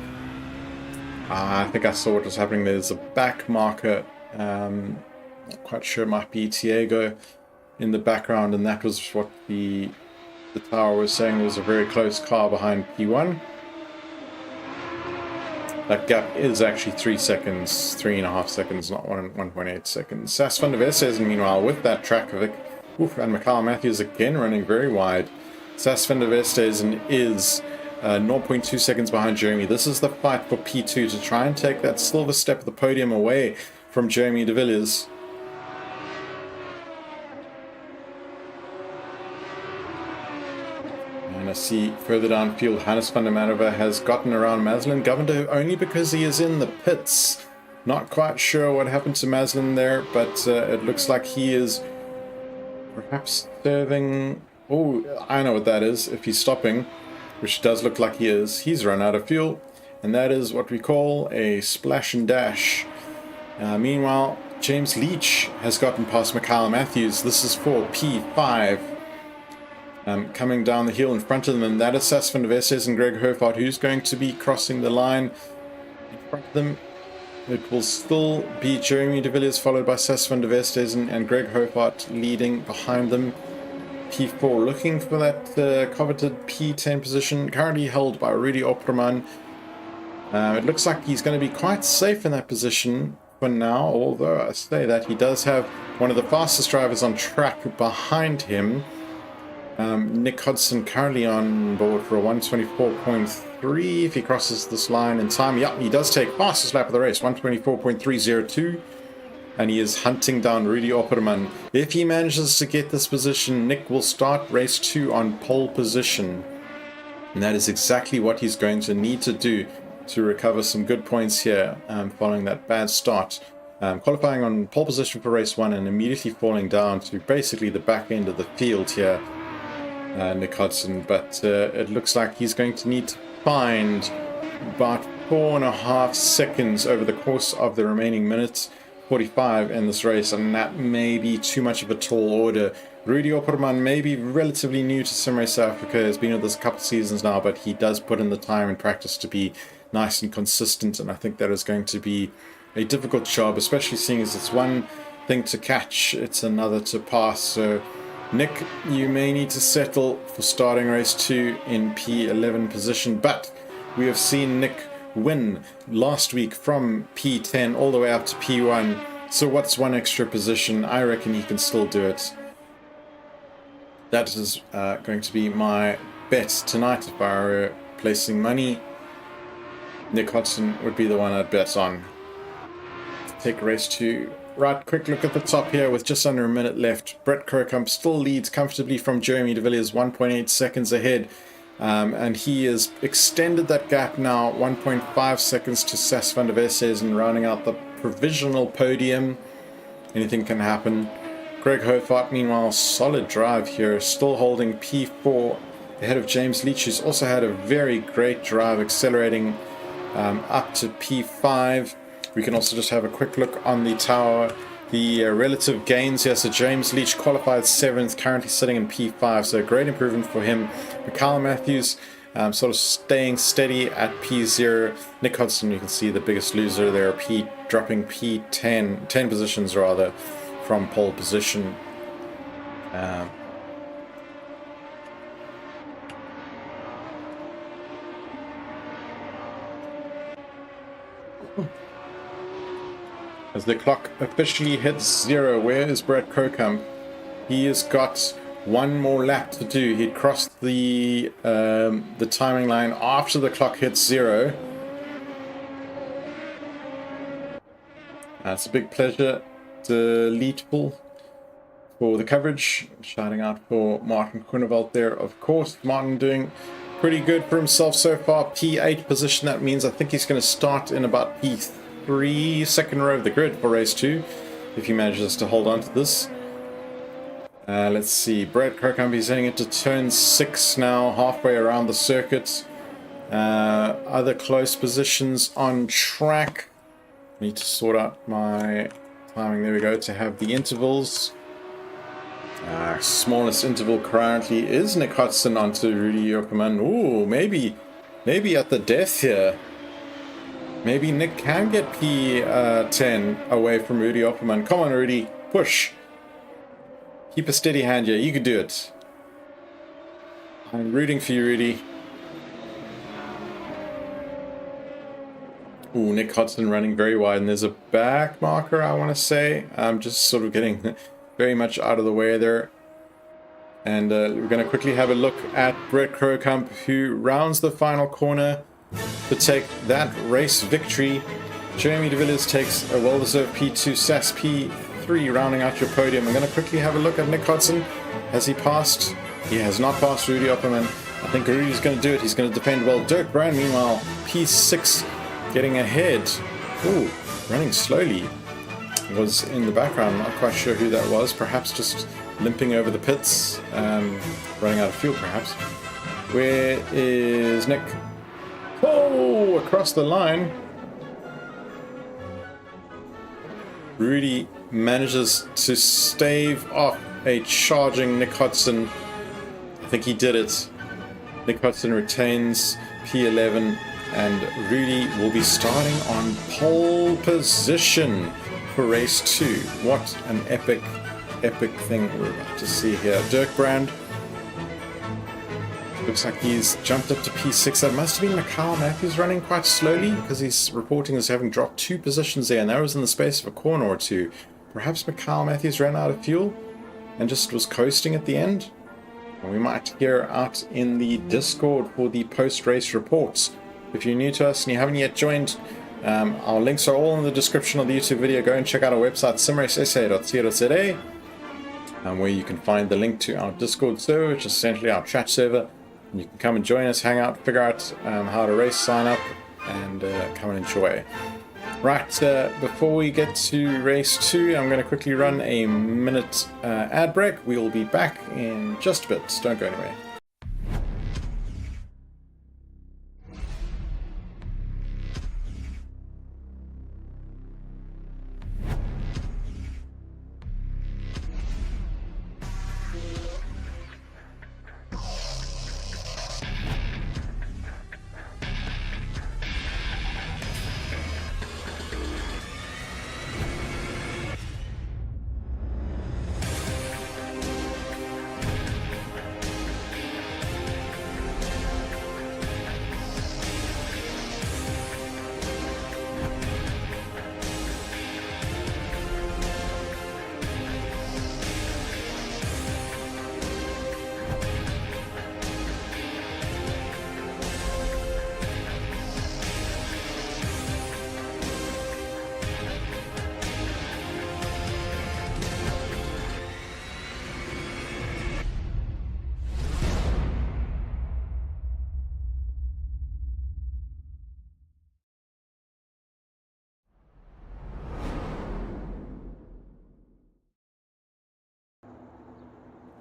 I think I saw what was happening. There's a back marker, not quite sure, it might be Tiago in the background, and that was what the tower was saying. There was a very close car behind P1. That gap is actually 3 seconds, 3.5 seconds, not 1.8 seconds. Sas van der Westhuizen, meanwhile, with that Trakovic, and Mikhail Matthews again running very wide. Sas van der Westhuizen is 0.2 seconds behind Jeremy. This is the fight for P2 to try and take that silver step of the podium away from Jeremy de Villiers. And I see further downfield, Hannes van der Merwe has gotten around Maslin Govender only because he is in the pits. Not quite sure what happened to Maslin there, but it looks like he is perhaps serving... Oh, I know what that is, if he's stopping. Which does look like he is. He's run out of fuel, and that is what we call a splash and dash. Meanwhile, James Leach has gotten past Mikhail Matthews. This is for P5. Coming down the hill in front of them, and that is Sas van der Westhuizen and Greg Hofart, who's going to be crossing the line in front of them. it will still be Jeremy de Villiers followed by Sas van der Westhuizen and Greg Hofart leading behind them. P4 looking for that coveted P10 position, currently held by Rudy Opperman. It looks like he's going to be quite safe in that position for now, although I say that he does have one of the fastest drivers on track behind him. Nick Hodgson currently on board for a 124.3. If he crosses this line in time, yeah, he does take fastest lap of the race, 124.302. And he is hunting down Rudy Opperman. If he manages to get this position, Nick will start race 2 on pole position. And that is exactly what he's going to need to do to recover some good points here following that bad start. Qualifying on pole position for race 1 and immediately falling down to basically the back end of the field here, Nick Hodgson. But it looks like he's going to need to find about 4.5 seconds over the course of the remaining minutes 45 in this race, and that may be too much of a tall order. Rudy Opperman may be relatively new to Sim Race Africa, has been with us a couple of seasons now, but he does put in the time and practice to be nice and consistent, and I think that is going to be a difficult job, especially seeing as it's one thing to catch, it's another to pass. So Nick, you may need to settle for starting race 2 in P11 position, but we have seen Nick win last week from P10 all the way up to P1, so what's one extra position? I reckon he can still do it. That is going to be my bet tonight. If I were placing money, Nick Hodgson would be the one I'd bet on. Take race 2. Right, quick look at the top here with just under a minute left. Brett Kirkham still leads comfortably from Jeremy de Villiers, 1.8 seconds ahead. And he has extended that gap now 1.5 seconds to Sas van der Westhuizen, rounding out the provisional podium. Anything can happen. Greg Hofart, meanwhile, solid drive here, still holding P4 ahead of James Leach, who's also had a very great drive, accelerating up to P5. We can also just have a quick look on the tower, the relative gains here. So James Leach qualified 7th, currently sitting in P5, so a great improvement for him. Kyle Matthews sort of staying steady at P0. Nick Hodgson, you can see the biggest loser there, dropping P10, 10 positions rather, from pole position. As the clock officially hits 0, where is Brett Kirkham? He has got one more lap to do. He'd crossed the timing line after the clock hits 0. It's a big pleasure to lead for the coverage. Shouting out for Martin Groenewald there, of course. Martin doing pretty good for himself so far. P8 position, that means I think he's going to start in about P3, second row of the grid for race 2, if he manages to hold on to this. Let's see, Brett Kirkham is heading into turn 6 now, halfway around the circuit. Other close positions on track. Need to sort out my timing, there we go, to have the intervals. Smallest interval currently is Nick Hodgson onto Rudy Opperman. Ooh, maybe at the death here. Maybe Nick can get P10 away from Rudy Opperman. Come on, Rudy, push. Keep a steady hand here, you can do it. I'm rooting for you, Rudy. Ooh, Nick Hodgson running very wide, and there's a back marker, I want to say. I'm just sort of getting very much out of the way there. And we're going to quickly have a look at Brett Kirkham, who rounds the final corner to take that race victory. Jeremy de Villiers takes a well-deserved P2, Sas P3, rounding out your podium. I'm going to quickly have a look at Nick Hodgson. Has he passed? He has not passed Rudy Opperman. I think Rudy's going to do it. He's going to defend well. Dirk Brand, meanwhile, P6, getting ahead. Ooh, running slowly. Was in the background, not quite sure who that was. Perhaps just limping over the pits, running out of fuel perhaps. Where is Nick? Oh, across the line. Rudy manages to stave off a charging Nick Hodgson. I think he did it. Nick Hodgson retains P11. and Rudy will be starting on pole position for race 2. What an epic thing we're about to see here. Dirk Brand looks like he's jumped up to P6. That must have been Mikhail Matthews running quite slowly, because he's reporting as having dropped 2 positions there, and that was in the space of a corner or two. Perhaps Mikhail Matthews ran out of fuel and just was coasting at the end. And we might hear out in the Discord for the post-race reports. If you're new to us and you haven't yet joined, our links are all in the description of the YouTube video. Go and check out our website, simracesa.co.za, where you can find the link to our Discord server, which is essentially our chat server. And you can come and join us, hang out, figure out how to race, sign up, and come and enjoy. Right, before we get to race 2, I'm going to quickly run a minute ad break. We will be back in just a bit. Don't go anywhere.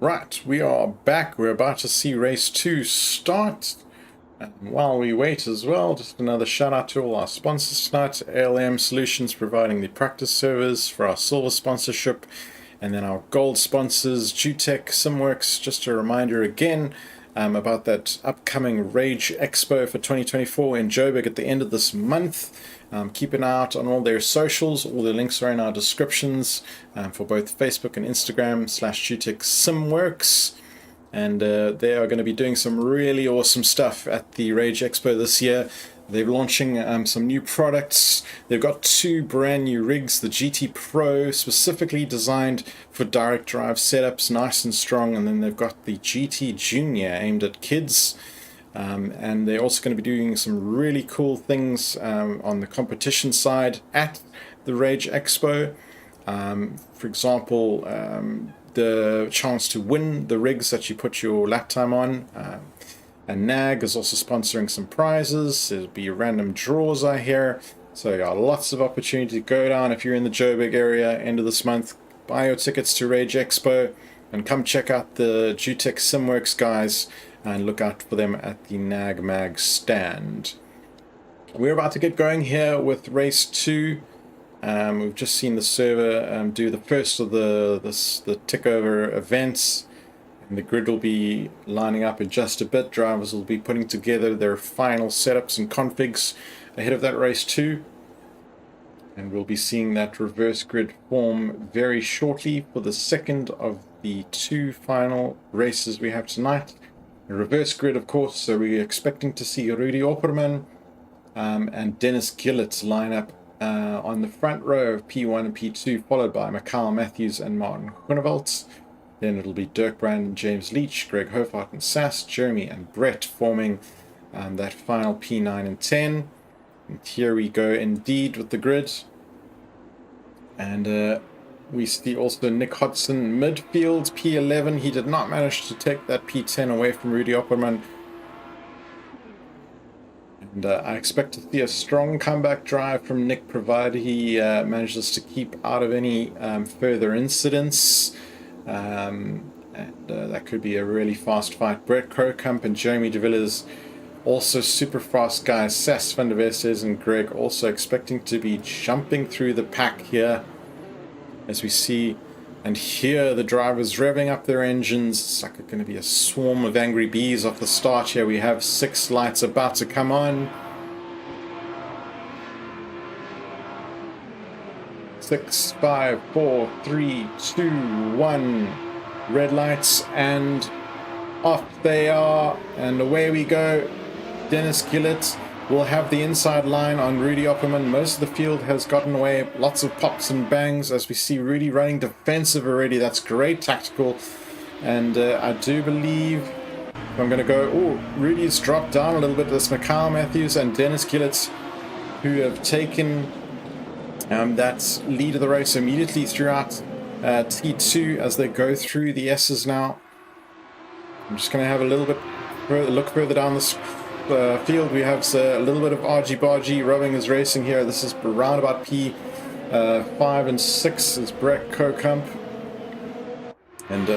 Right, we are back. We're about to see race 2 start. And while we wait as well, just another shout out to all our sponsors tonight. ALM Solutions providing the practice servers for our silver sponsorship. And then our gold sponsors, JooTech Simworks. Just a reminder again about that upcoming Rage Expo for 2024 in Joburg at the end of this month. Keep an eye out on all their socials. All the links are in our descriptions for both Facebook and Instagram /JooTech Simworks. And they are going to be doing some really awesome stuff at the Rage Expo this year. They're launching some new products. They've got 2 brand new rigs, the GT Pro, specifically designed for direct drive setups, nice and strong. And then they've got the GT Junior, aimed at kids. And they're also going to be doing some really cool things on the competition side at the Rage Expo. For example, the chance to win the rigs that you put your lap time on. And NAG is also sponsoring some prizes. There'll be random draws, I hear. So yeah, lots of opportunity to go down if you're in the Joburg area end of this month. Buy your tickets to Rage Expo and come check out the JooTech Simworks guys and look out for them at the NAG Mag stand. We're about to get going here with race 2. We've just seen the server do the first of the tick over events. And the grid will be lining up in just a bit. Drivers will be putting together their final setups and configs ahead of that race 2. And we'll be seeing that reverse grid form very shortly for the second of the 2 final races we have tonight. A reverse grid, of course, so we're expecting to see Rudy Opperman and Dennis Gillett line up on the front row of P1 and P2, followed by Mikhail Matthews and Martin Groenewald. Then it'll be Dirk Brand and James Leach, Greg Hofart and Sass, Jeremy and Brett forming that final P9 and 10. And here we go indeed with the grid. And we see also Nick Hodson midfield, P11. He did not manage to take that P10 away from Rudy Opperman. And I expect to see a strong comeback drive from Nick, provided he manages to keep out of any further incidents. And that could be a really fast fight. Brett Krokamp and Jeremy de Villiers, also super fast guys. Sass van der Vestes and Greg also expecting to be jumping through the pack here, as we see and hear the drivers revving up their engines. It's like going to be a swarm of angry bees off the start here. We have 6 lights about to come on. 6, 5, 4, 3, 2, 1. Red lights, and off they are, and away we go. Dennis Gillett will have the inside line on Rudy Opperman. Most of the field has gotten away. Lots of pops and bangs as we see Rudy running defensive already. That's great tactical. And I do believe I'm going to go... Oh, Rudy's dropped down a little bit. That's Mikhail Matthews and Dennis Gillett, who have taken that lead of the race immediately throughout T2 as they go through the S's now. I'm just going to have a little bit look further down this field. We have a little bit of argy-bargy rubbing his racing here. This is around about P5 and 6 is Brett Kokamp. And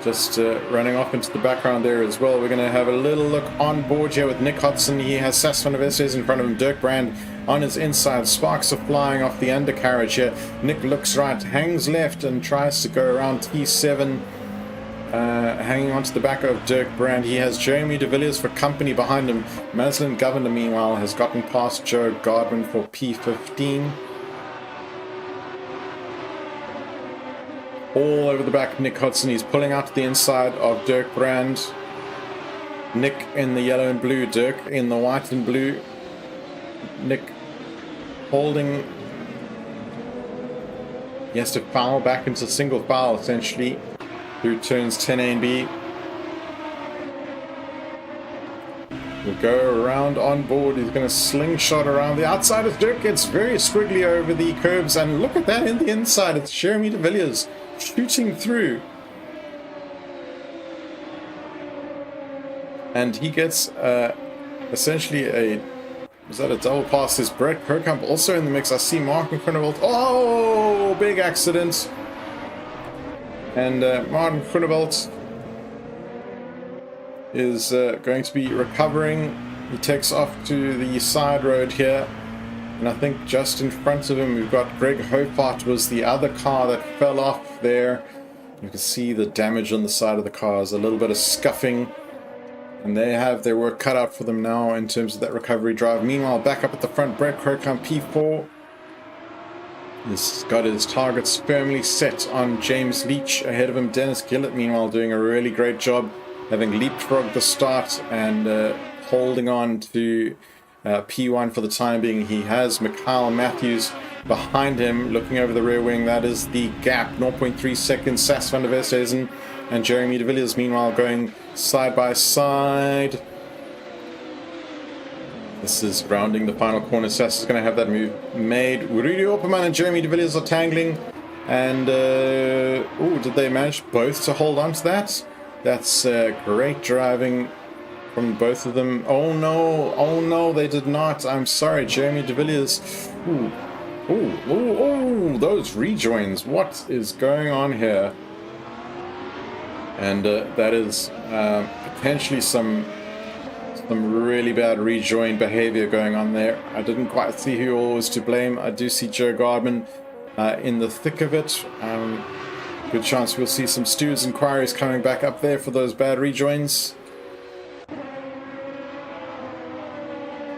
just running off into the background there as well. We're going to have a little look on board here with Nick Hodson. He has Sas van der Vestes in front of him. Dirk Brand on his inside. Sparks are flying off the undercarriage here. Nick looks right, hangs left, and tries to go around T7. Hanging onto the back of Dirk Brand. He has Jeremy de Villiers for company behind him. Maslin Governor, meanwhile, has gotten past Joe Gardman for P15. All over the back, Nick Hodson. He's pulling out to the inside of Dirk Brand. Nick in the yellow and blue, Dirk in the white and blue. Nick holding. He has to foul back into single foul, essentially, through turns 10A and B. We'll go around on board. He's going to slingshot around the outside as Dirk gets very squiggly over the curbs. And look at that in the inside. It's Jeremy de Villiers shooting through. And he gets essentially a... Was that a double pass? Is Brett Kokamp also in the mix? I see Martin Groenewold. Oh, big accident. And Martin Groenewold is going to be recovering. He takes off to the side road here. And I think just in front of him we've got Greg Hofart was the other car that fell off there. You can see the damage on the side of the cars, a little bit of scuffing. And they have their work cut out for them now in terms of that recovery drive. Meanwhile, back up at the front, Brett Kokamp P4. He's got his targets firmly set on James Leach. Ahead of him, Dennis Gillett, meanwhile, doing a really great job, having leapfrogged the start and holding on to P1 for the time being. He has Mikhail Matthews behind him, looking over the rear wing. That is the gap, 0.3 seconds. Sas van der Vesthezen and Jeremy de Villiers, meanwhile, going side by side. This is rounding the final corner. Sas is going to have that move made. Rudy Opperman and Jeremy de Villiers are tangling. And, did they manage both to hold on to that? That's great driving from both of them. Oh no, they did not. I'm sorry, Jeremy de Villiers. Those rejoins. What is going on here? And that is potentially some really bad rejoin behavior going on there. I didn't quite see who was to blame. I do see Joe Gardman in the thick of it. Good chance we'll see some Stew's inquiries coming back up there for those bad rejoins.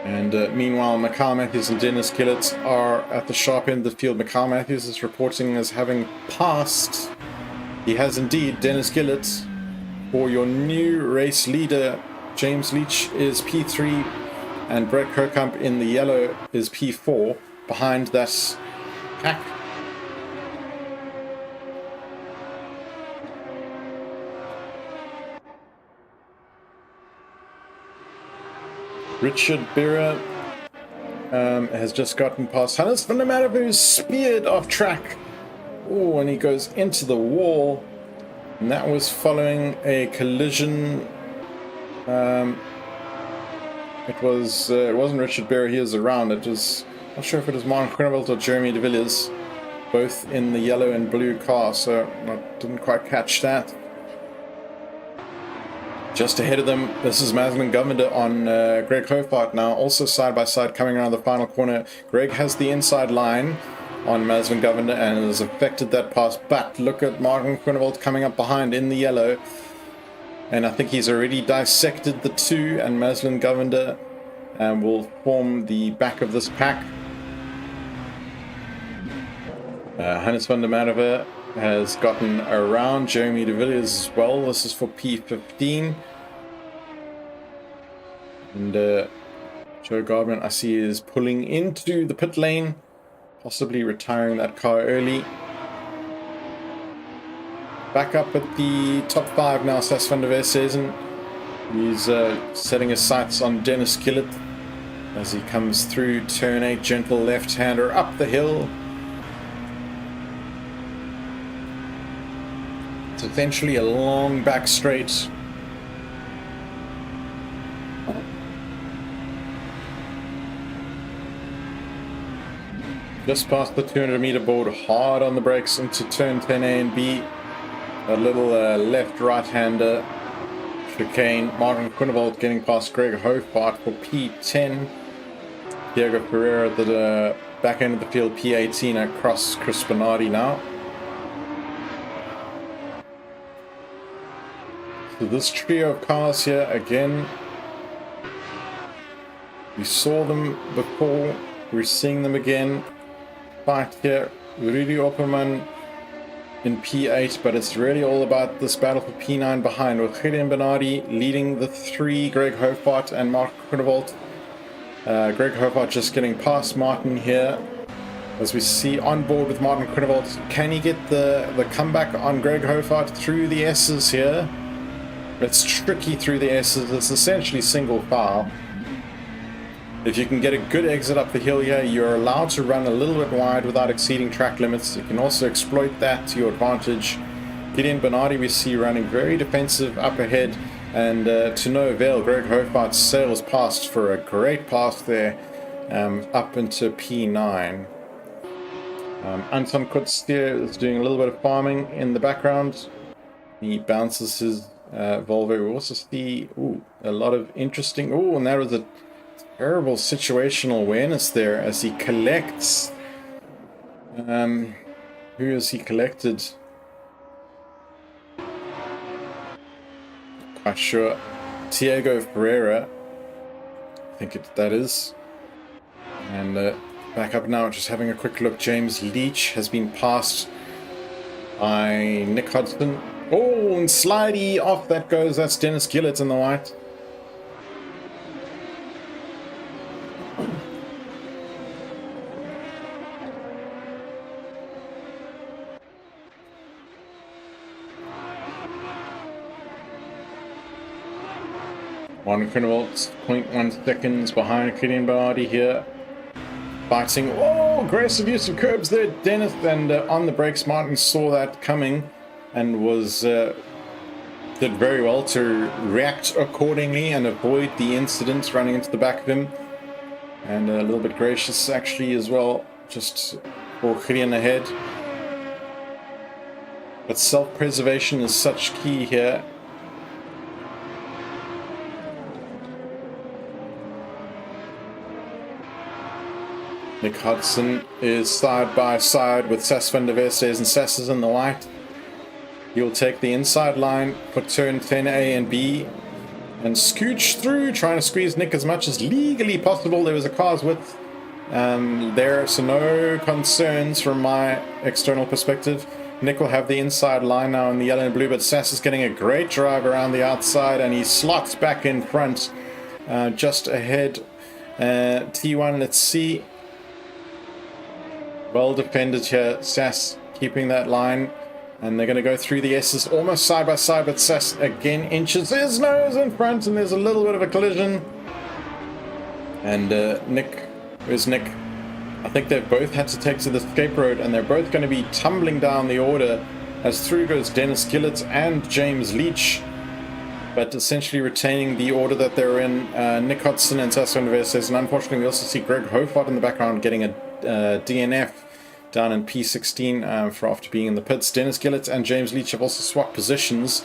And meanwhile, Mikhail Matthews and Dennis Gillett are at the sharp end of the field. Mikhail Matthews is reporting as having passed. He has indeed. Dennis Gillett. For your new race leader, James Leach is P3, and Brett Kokamp in the yellow is P4, behind that pack. Richard Berra has just gotten past Hannes van der Merwe, who's speared off track. Oh, and he goes into the wall. And that was following a collision. It wasn't Richard Berra, he was around. It was, not sure if it was Martin Groenewold or Jeremy de Villiers, both in the yellow and blue car, so I didn't quite catch that. Just ahead of them, this is Maslin Governor on Greg Hofart now, also side by side coming around the final corner. Greg has the inside line on Maslin Governor and has affected that pass, but look at Martin Groenewold coming up behind in the yellow. And I think he's already dissected the two, and Maslin Governor will form the back of this pack. Hannes van der Merwe has gotten around Jeremy de Villiers as well. This is for P15. And Joe Gardner, I see, is pulling into the pit lane, possibly retiring that car early. Back up at the top 5 now, Sas van der Westhuizen. He's setting his sights on Dennis Gillett as he comes through turn 8, gentle left-hander up the hill. It's essentially a long back straight. Just past the 200 meter board, hard on the brakes into turn 10A and B. A little left-right-hander chicane. Martin Groenewold getting past Greg Hofbart for P10. Diego Ferreira at the back end of the field, P18 across Chris Bernardi now. So this trio of cars here again, we saw them before, we're seeing them again. Fight here, Rudy Opperman in P8, but it's really all about this battle for P9 behind, with Gideon Bernardi leading the 3, Greg Hofbart and Mark Groenewold. Greg Hofbart just getting past Martin here. As we see on board with Martin Groenewold, can he get the comeback on Greg Hofbart through the S's here? It's tricky through the S's, it's essentially single file. If you can get a good exit up the hill here, you're allowed to run a little bit wide without exceeding track limits. You can also exploit that to your advantage. Gideon Bernardi we see running very defensive up ahead, and to no avail. Greg Hofbart sails past for a great pass there up into P9. Anton Kutstier is doing a little bit of farming in the background. He bounces his Volvo. We also see a lot of interesting... and that was a terrible situational awareness there as he collects. Who has he collected? Quite sure. Diego Ferreira, I think that is. And back up now, just having a quick look. James Leach has been passed by Nick Hudson. Oh, and slidey off that goes. That's Dennis Gillett in the white. Martin Groenewold, 0.1 seconds behind Gideon Bernardi here. Fighting. Oh, aggressive use of curbs there, Dennis. And on the brakes, Martin saw that coming and was did very well to react accordingly and avoid the incident running into the back of him. And a little bit gracious actually as well, just for Gideon ahead. But self-preservation is such key here. Nick Hudson is side by side with Sas van der Westhuizen, and Sas is in the white. He'll take the inside line for turn 10A and B and scooch through, trying to squeeze Nick as much as legally possible. There was a car's width there, so no concerns from my external perspective. Nick will have the inside line now in the yellow and blue, but Sas is getting a great drive around the outside, and he slots back in front just ahead. T1, let's see. Well defended here, Sas keeping that line, and they're going to go through the S's almost side by side, but Sas again inches his nose in front, and there's a little bit of a collision. And Nick, where's Nick? I think they've both had to take to the escape road, and they're both going to be tumbling down the order as through goes Dennis Gillett and James Leach, but essentially retaining the order that they're in. Nick Hudson and Sas van der Westhuizen, and unfortunately we also see Greg Hofbart in the background getting a DNF down in P16 for after being in the pits. Dennis Gillett and James Leach have also swapped positions,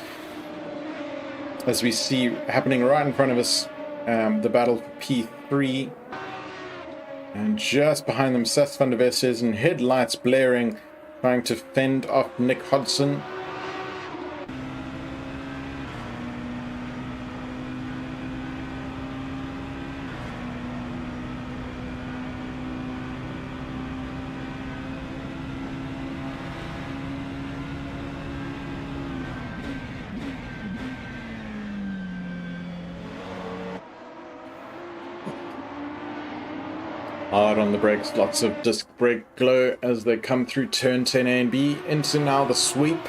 as we see happening right in front of us, the battle for P3. And just behind them, Sas van der Westhuizen, headlights blaring, trying to fend off Nick Hudson. Hard on the brakes, lots of disc brake glow as they come through turn 10 A and B into now the sweep.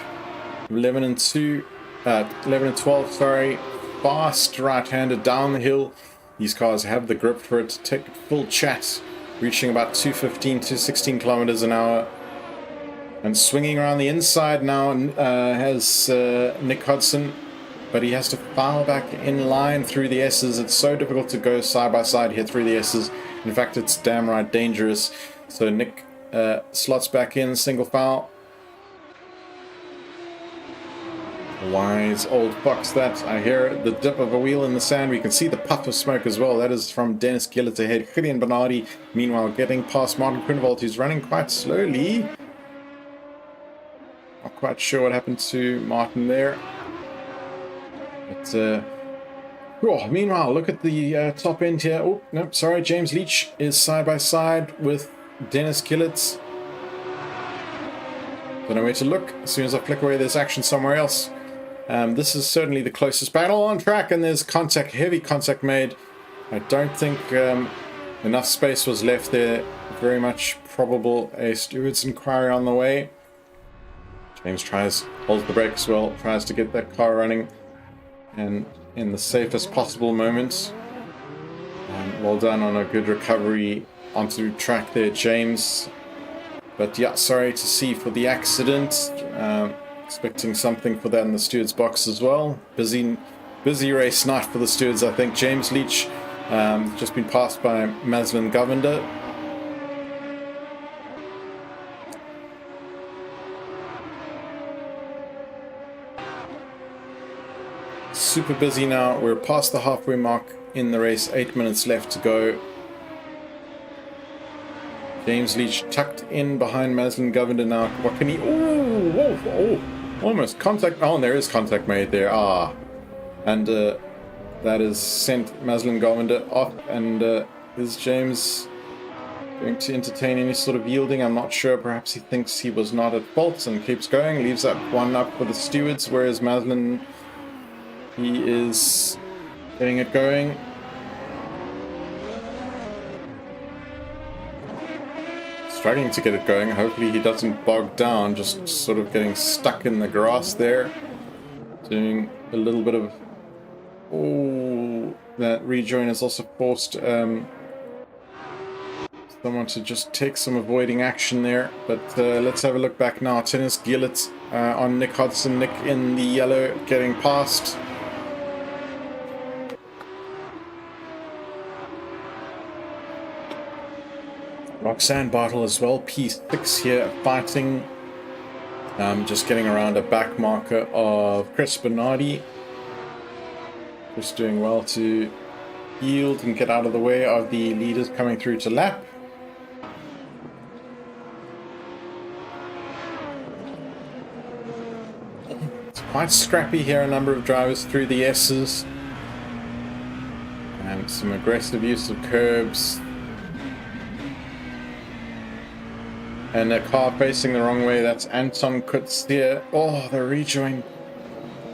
11 and 12, sorry. Fast right-hander down the hill. These cars have the grip for it to take full chat, reaching about 216 kilometers an hour. And swinging around the inside now has Nick Hodson, but he has to file back in line through the S's. It's so difficult to go side by side here through the S's. In fact, it's damn right dangerous. So Nick slots back in, single foul. Wise old fox that. I hear the dip of a wheel in the sand. We can see the puff of smoke as well. That is from Dennis Gillett ahead. Gideon Bernardi, meanwhile, getting past Martin Grunewald, who's running quite slowly. Not quite sure what happened to Martin there. But, meanwhile, look at the top end here. Oh, no, sorry. James Leach is side by side with Dennis Gillett. Don't know where to look. As soon as I flick away, there's action somewhere else. This is certainly the closest battle on track, and there's contact, heavy contact made. I don't think enough space was left there. Very much probable a steward's inquiry on the way. James holds the brakes well, tries to get that car running, and in the safest possible moments. Well done on a good recovery onto track there, James. But yeah, sorry to see for the accident. Expecting something for that in the steward's box as well. Busy race night for the stewards, I think. James Leach just been passed by Maslin Govender. Super busy now. We're past the halfway mark in the race. 8 minutes left to go. James Leach tucked in behind Maslin Govender now. What can he... Oh, almost contact. Oh, and there is contact made there. And that has sent Maslin Govender off. And is James going to entertain any sort of yielding? I'm not sure. Perhaps he thinks he was not at fault and keeps going. Leaves that one up for the stewards, whereas Maslin, he is getting it going. Struggling to get it going. Hopefully he doesn't bog down, just sort of getting stuck in the grass there. Doing a little bit of... Oh, that rejoin has also forced someone to just take some avoiding action there. But let's have a look back now. Dennis Gillett on Nick Hodson. Nick in the yellow getting past. Roxanne Bartle as well, P6 here, fighting. Just getting around a back marker of Chris Bernardi. Just doing well to yield and get out of the way of the leaders coming through to lap. It's quite scrappy here, a number of drivers through the S's. And some aggressive use of curbs. And a car facing the wrong way, that's Anton Kutzia. Oh, the rejoin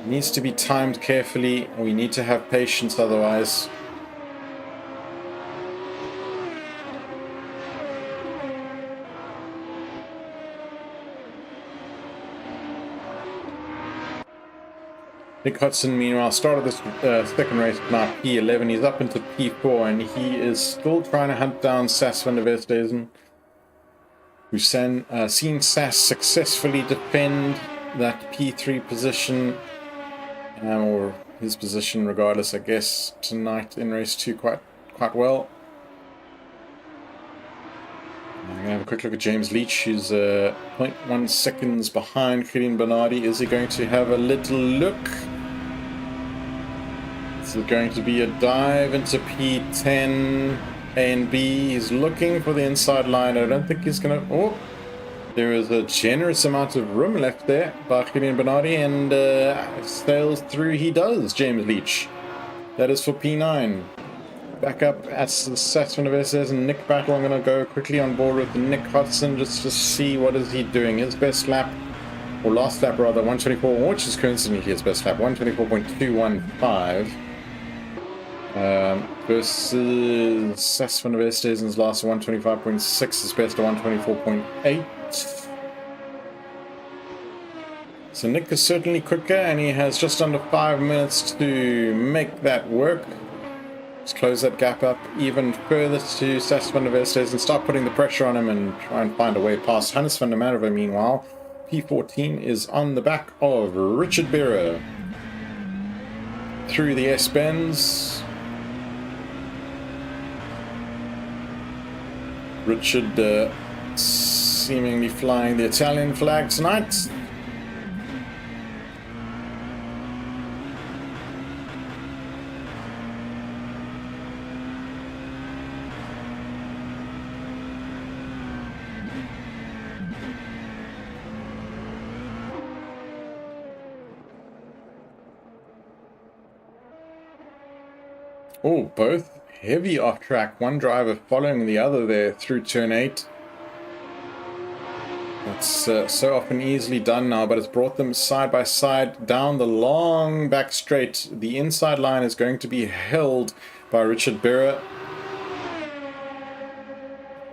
needs to be timed carefully. We need to have patience otherwise. Nick Hudson, meanwhile, started this second race now P11. He's up into P4 and he is still trying to hunt down Sass van der Westhuizen. We've seen Sass successfully defend that P3 position, or his position regardless, I guess, tonight in race 2 quite well. I'm going to have a quick look at James Leach, who's 0.1 seconds behind Gideon Bernardi. Is he going to have a little look? Is it going to be a dive into P10? A and B, he's looking for the inside line. I don't think he's going to... Oh, there is a generous amount of room left there by Gideon Bernardi, and sails through he does, James Leach. That is for P9. Back up at the Sass van der Westhuizen and Nick Battle. I'm going to go quickly on board with Nick Hodson just to see what is he doing. His best lap, or last lap rather, 124, which is coincidentally his best lap, 124.215. Versus Sas van der Westhuizen's last 125.6, his best of 124.8. So Nick is certainly quicker, and he has just under 5 minutes to make that work. Let's close that gap up even further to Sas van der Westhuizen and start putting the pressure on him and try and find a way past. Hannes van der Merwe, meanwhile, P14 is on the back of Richard Berra. Through the S-bends. Richard seemingly flying the Italian flag tonight. Oh, both heavy off track. One driver following the other there through turn 8. That's so often easily done now, but it's brought them side by side down the long back straight. The inside line is going to be held by Richard Berra.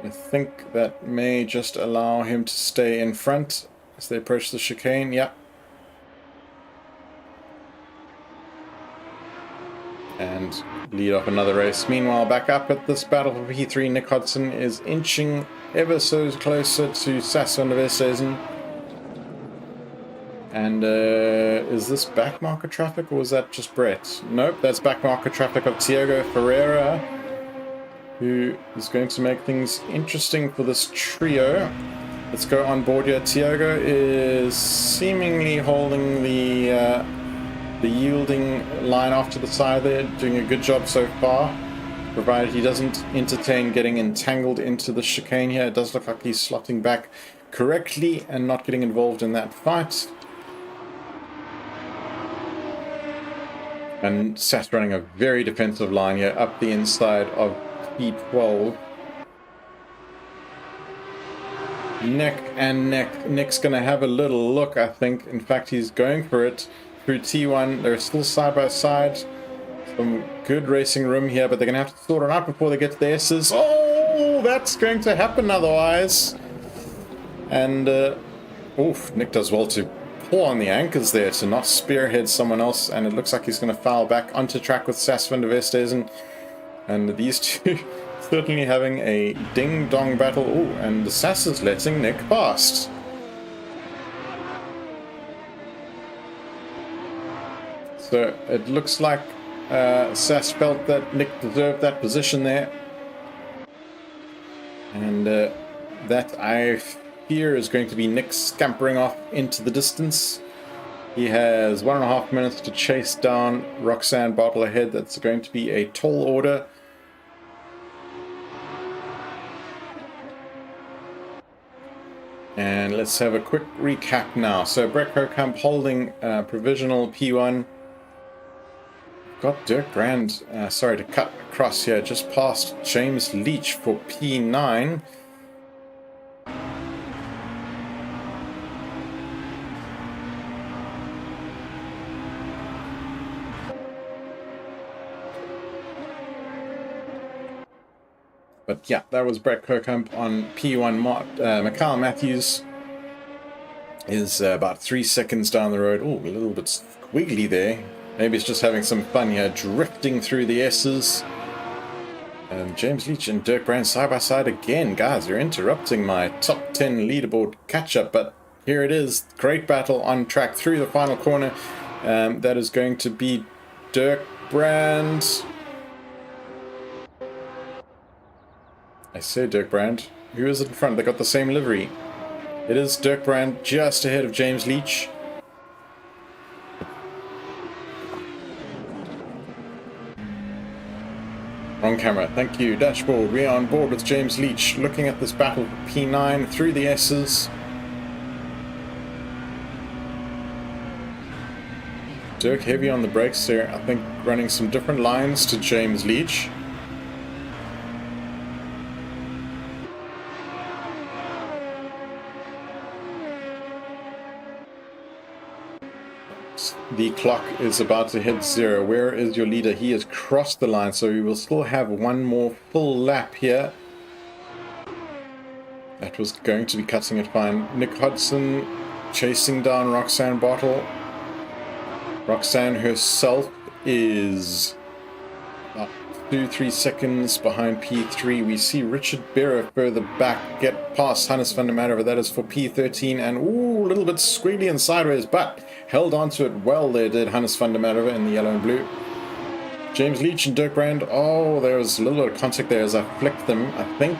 I think that may just allow him to stay in front as they approach the chicane. Yep. And lead off another race. Meanwhile, back up at this battle for P3, Nick Hodson is inching ever so closer to Sas van der Westhuizen. And is this backmarker traffic or was that just Brett? Nope, that's backmarker traffic of Tiago Ferreira, who is going to make things interesting for this trio. Let's go on board here. Tiago is seemingly holding the yielding line off to the side there, doing a good job so far, provided he doesn't entertain getting entangled into the chicane here. It does look like he's slotting back correctly and not getting involved in that fight. And Sas running a very defensive line here up the inside of P12. Neck and neck. Nick's going to have a little look, I think. In fact, he's going for it. Through T1, they're still side by side. Some good racing room here, but they're going to have to sort it out before they get to the S's. Oh, that's going to happen otherwise. And, oof, Nick does well to pull on the anchors there to not spearhead someone else, and it looks like he's going to foul back onto track with Sas van der Westhuizen. And these two certainly having a ding-dong battle. Oh, and the Sas is letting Nick past. So it looks like Sas felt that Nick deserved that position there. And that, I fear, is going to be Nick scampering off into the distance. He has 1.5 minutes to chase down Roxanne Bartle ahead. That's going to be a tall order. And let's have a quick recap now. So Brett Kokamp holding provisional P1. Got Dirk Brand, to cut across here, just past James Leach for P9. But yeah, that was Brett Kokamp on P1. Mikhail Matthews is about 3 seconds down the road. Oh, a little bit squiggly there. Maybe it's just having some fun here, drifting through the S's. James Leach and Dirk Brand side by side again. Guys, you're interrupting my top 10 leaderboard catch-up, but here it is. Great battle on track through the final corner. That is going to be Dirk Brand. I say Dirk Brand. Who is it in front? They got the same livery. It is Dirk Brand just ahead of James Leach. On camera, thank you. Dashboard, we are on board with James Leach, looking at this battle for P9 through the S's. Dirk heavy on the brakes there, I think running some different lines to James Leach. the clock is about to hit 0. Where is your leader? He has crossed the line, so we will still have one more full lap here. That was going to be cutting it fine. Nick Hudson chasing down Roxanne Bottle. Roxanne herself is about 2-3 seconds behind P3. We see Richard Berra further back get past Hannes van der Merwe. That is for P13, and ooh, a little bit squealy and sideways, but held on to it well there did Hannes van der Merwe in the yellow and blue. James Leach and Dirk Brand. Oh, there was a little bit of contact there as I flicked them, I think.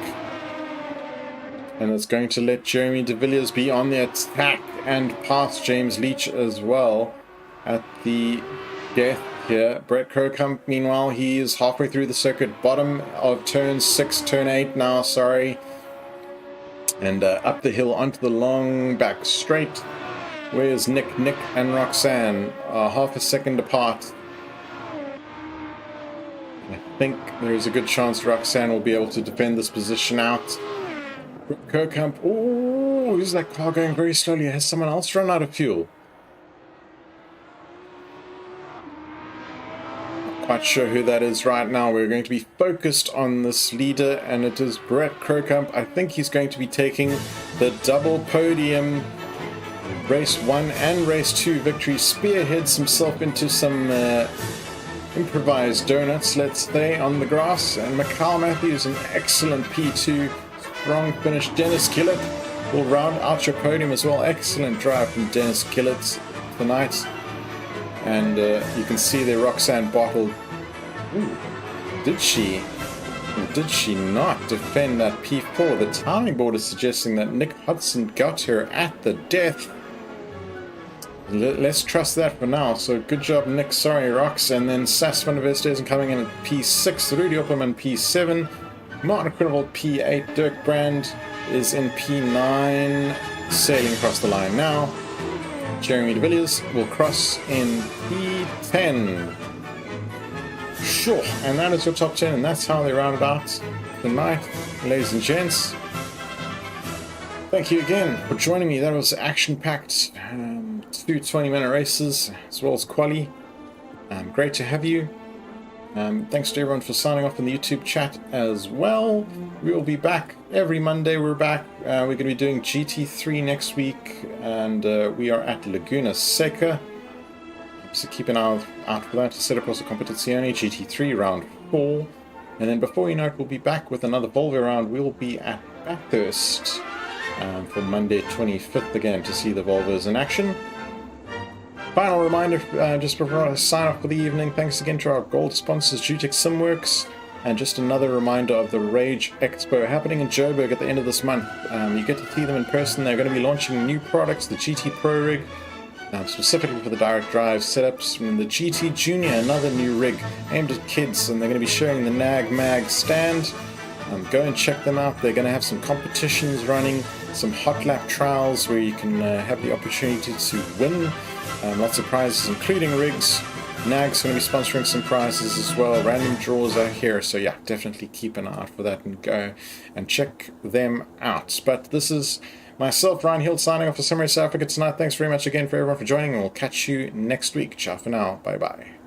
And it's going to let Jeremy de Villiers be on the attack and pass James Leach as well at the death here. Brett Krokemp, meanwhile, he is halfway through the circuit, bottom of turn 6, turn 8 now, sorry. And up the hill onto the long back straight. Where's Nick? Nick and Roxanne are half a second apart. I think there is a good chance Roxanne will be able to defend this position out. Krokemp, oh, who's that car going very slowly? Has someone else run out of fuel? Not quite sure who that is right now. We're going to be focused on this leader, and it is Brett Krokemp. I think he's going to be taking the double podium race 1 and race 2 victory. Spearheads himself into some improvised donuts. Let's stay on the grass. And Mikhail Matthews, an excellent P2. Strong finish. Dennis Killett will round out your podium as well. Excellent drive from Dennis Killett tonight. And you can see there Roxanne Bottle. Ooh, did she or did she not defend that P4? The timing board is suggesting that Nick Hudson got her at the death. Let's trust that for now. So good job, Nick. Sorry, Rox. And then Sass van der Westhuizen coming in at P6. Rudy Opperman P7. Martin Criddle P8, Dirk Brand is in P9, sailing across the line now. Jeremy de Villiers will cross in P10. Sure, and that is your top 10, and that's how they round it out tonight, ladies and gents. Thank you again for joining me. That was action-packed, 2 20-minute races, as well as quali. Great to have you. Thanks to everyone for signing off in the YouTube chat as well. We will be back every Monday. We're back. We're going to be doing GT3 next week, and we are at Laguna Seca. So keep an eye out for that. Set across the Competizione GT3 round 4. And then before you know it, we'll be back with another Volvo round. We will be at Bathurst for Monday 25th again to see the Volvos in action. Final reminder, just before I sign off for the evening, thanks again to our gold sponsors, JooTech Simworks, and just another reminder of the Rage Expo happening in Joburg at the end of this month. You get to see them in person. They're going to be launching new products, the GT Pro rig, specifically for the direct drive setups, and the GT Junior, another new rig aimed at kids, and they're going to be showing the Nag Mag stand. Go and check them out. They're going to have some competitions running, some hot lap trials where you can have the opportunity to win. Lots of prizes, including rigs. Nag's going to be sponsoring some prizes as well. Random draws are here, so yeah, definitely keep an eye out for that and go and check them out. But this is myself, Ryan Hill, signing off for Simrace South Africa tonight. Thanks very much again for everyone for joining, and we'll catch you next week. Ciao for now. Bye-bye.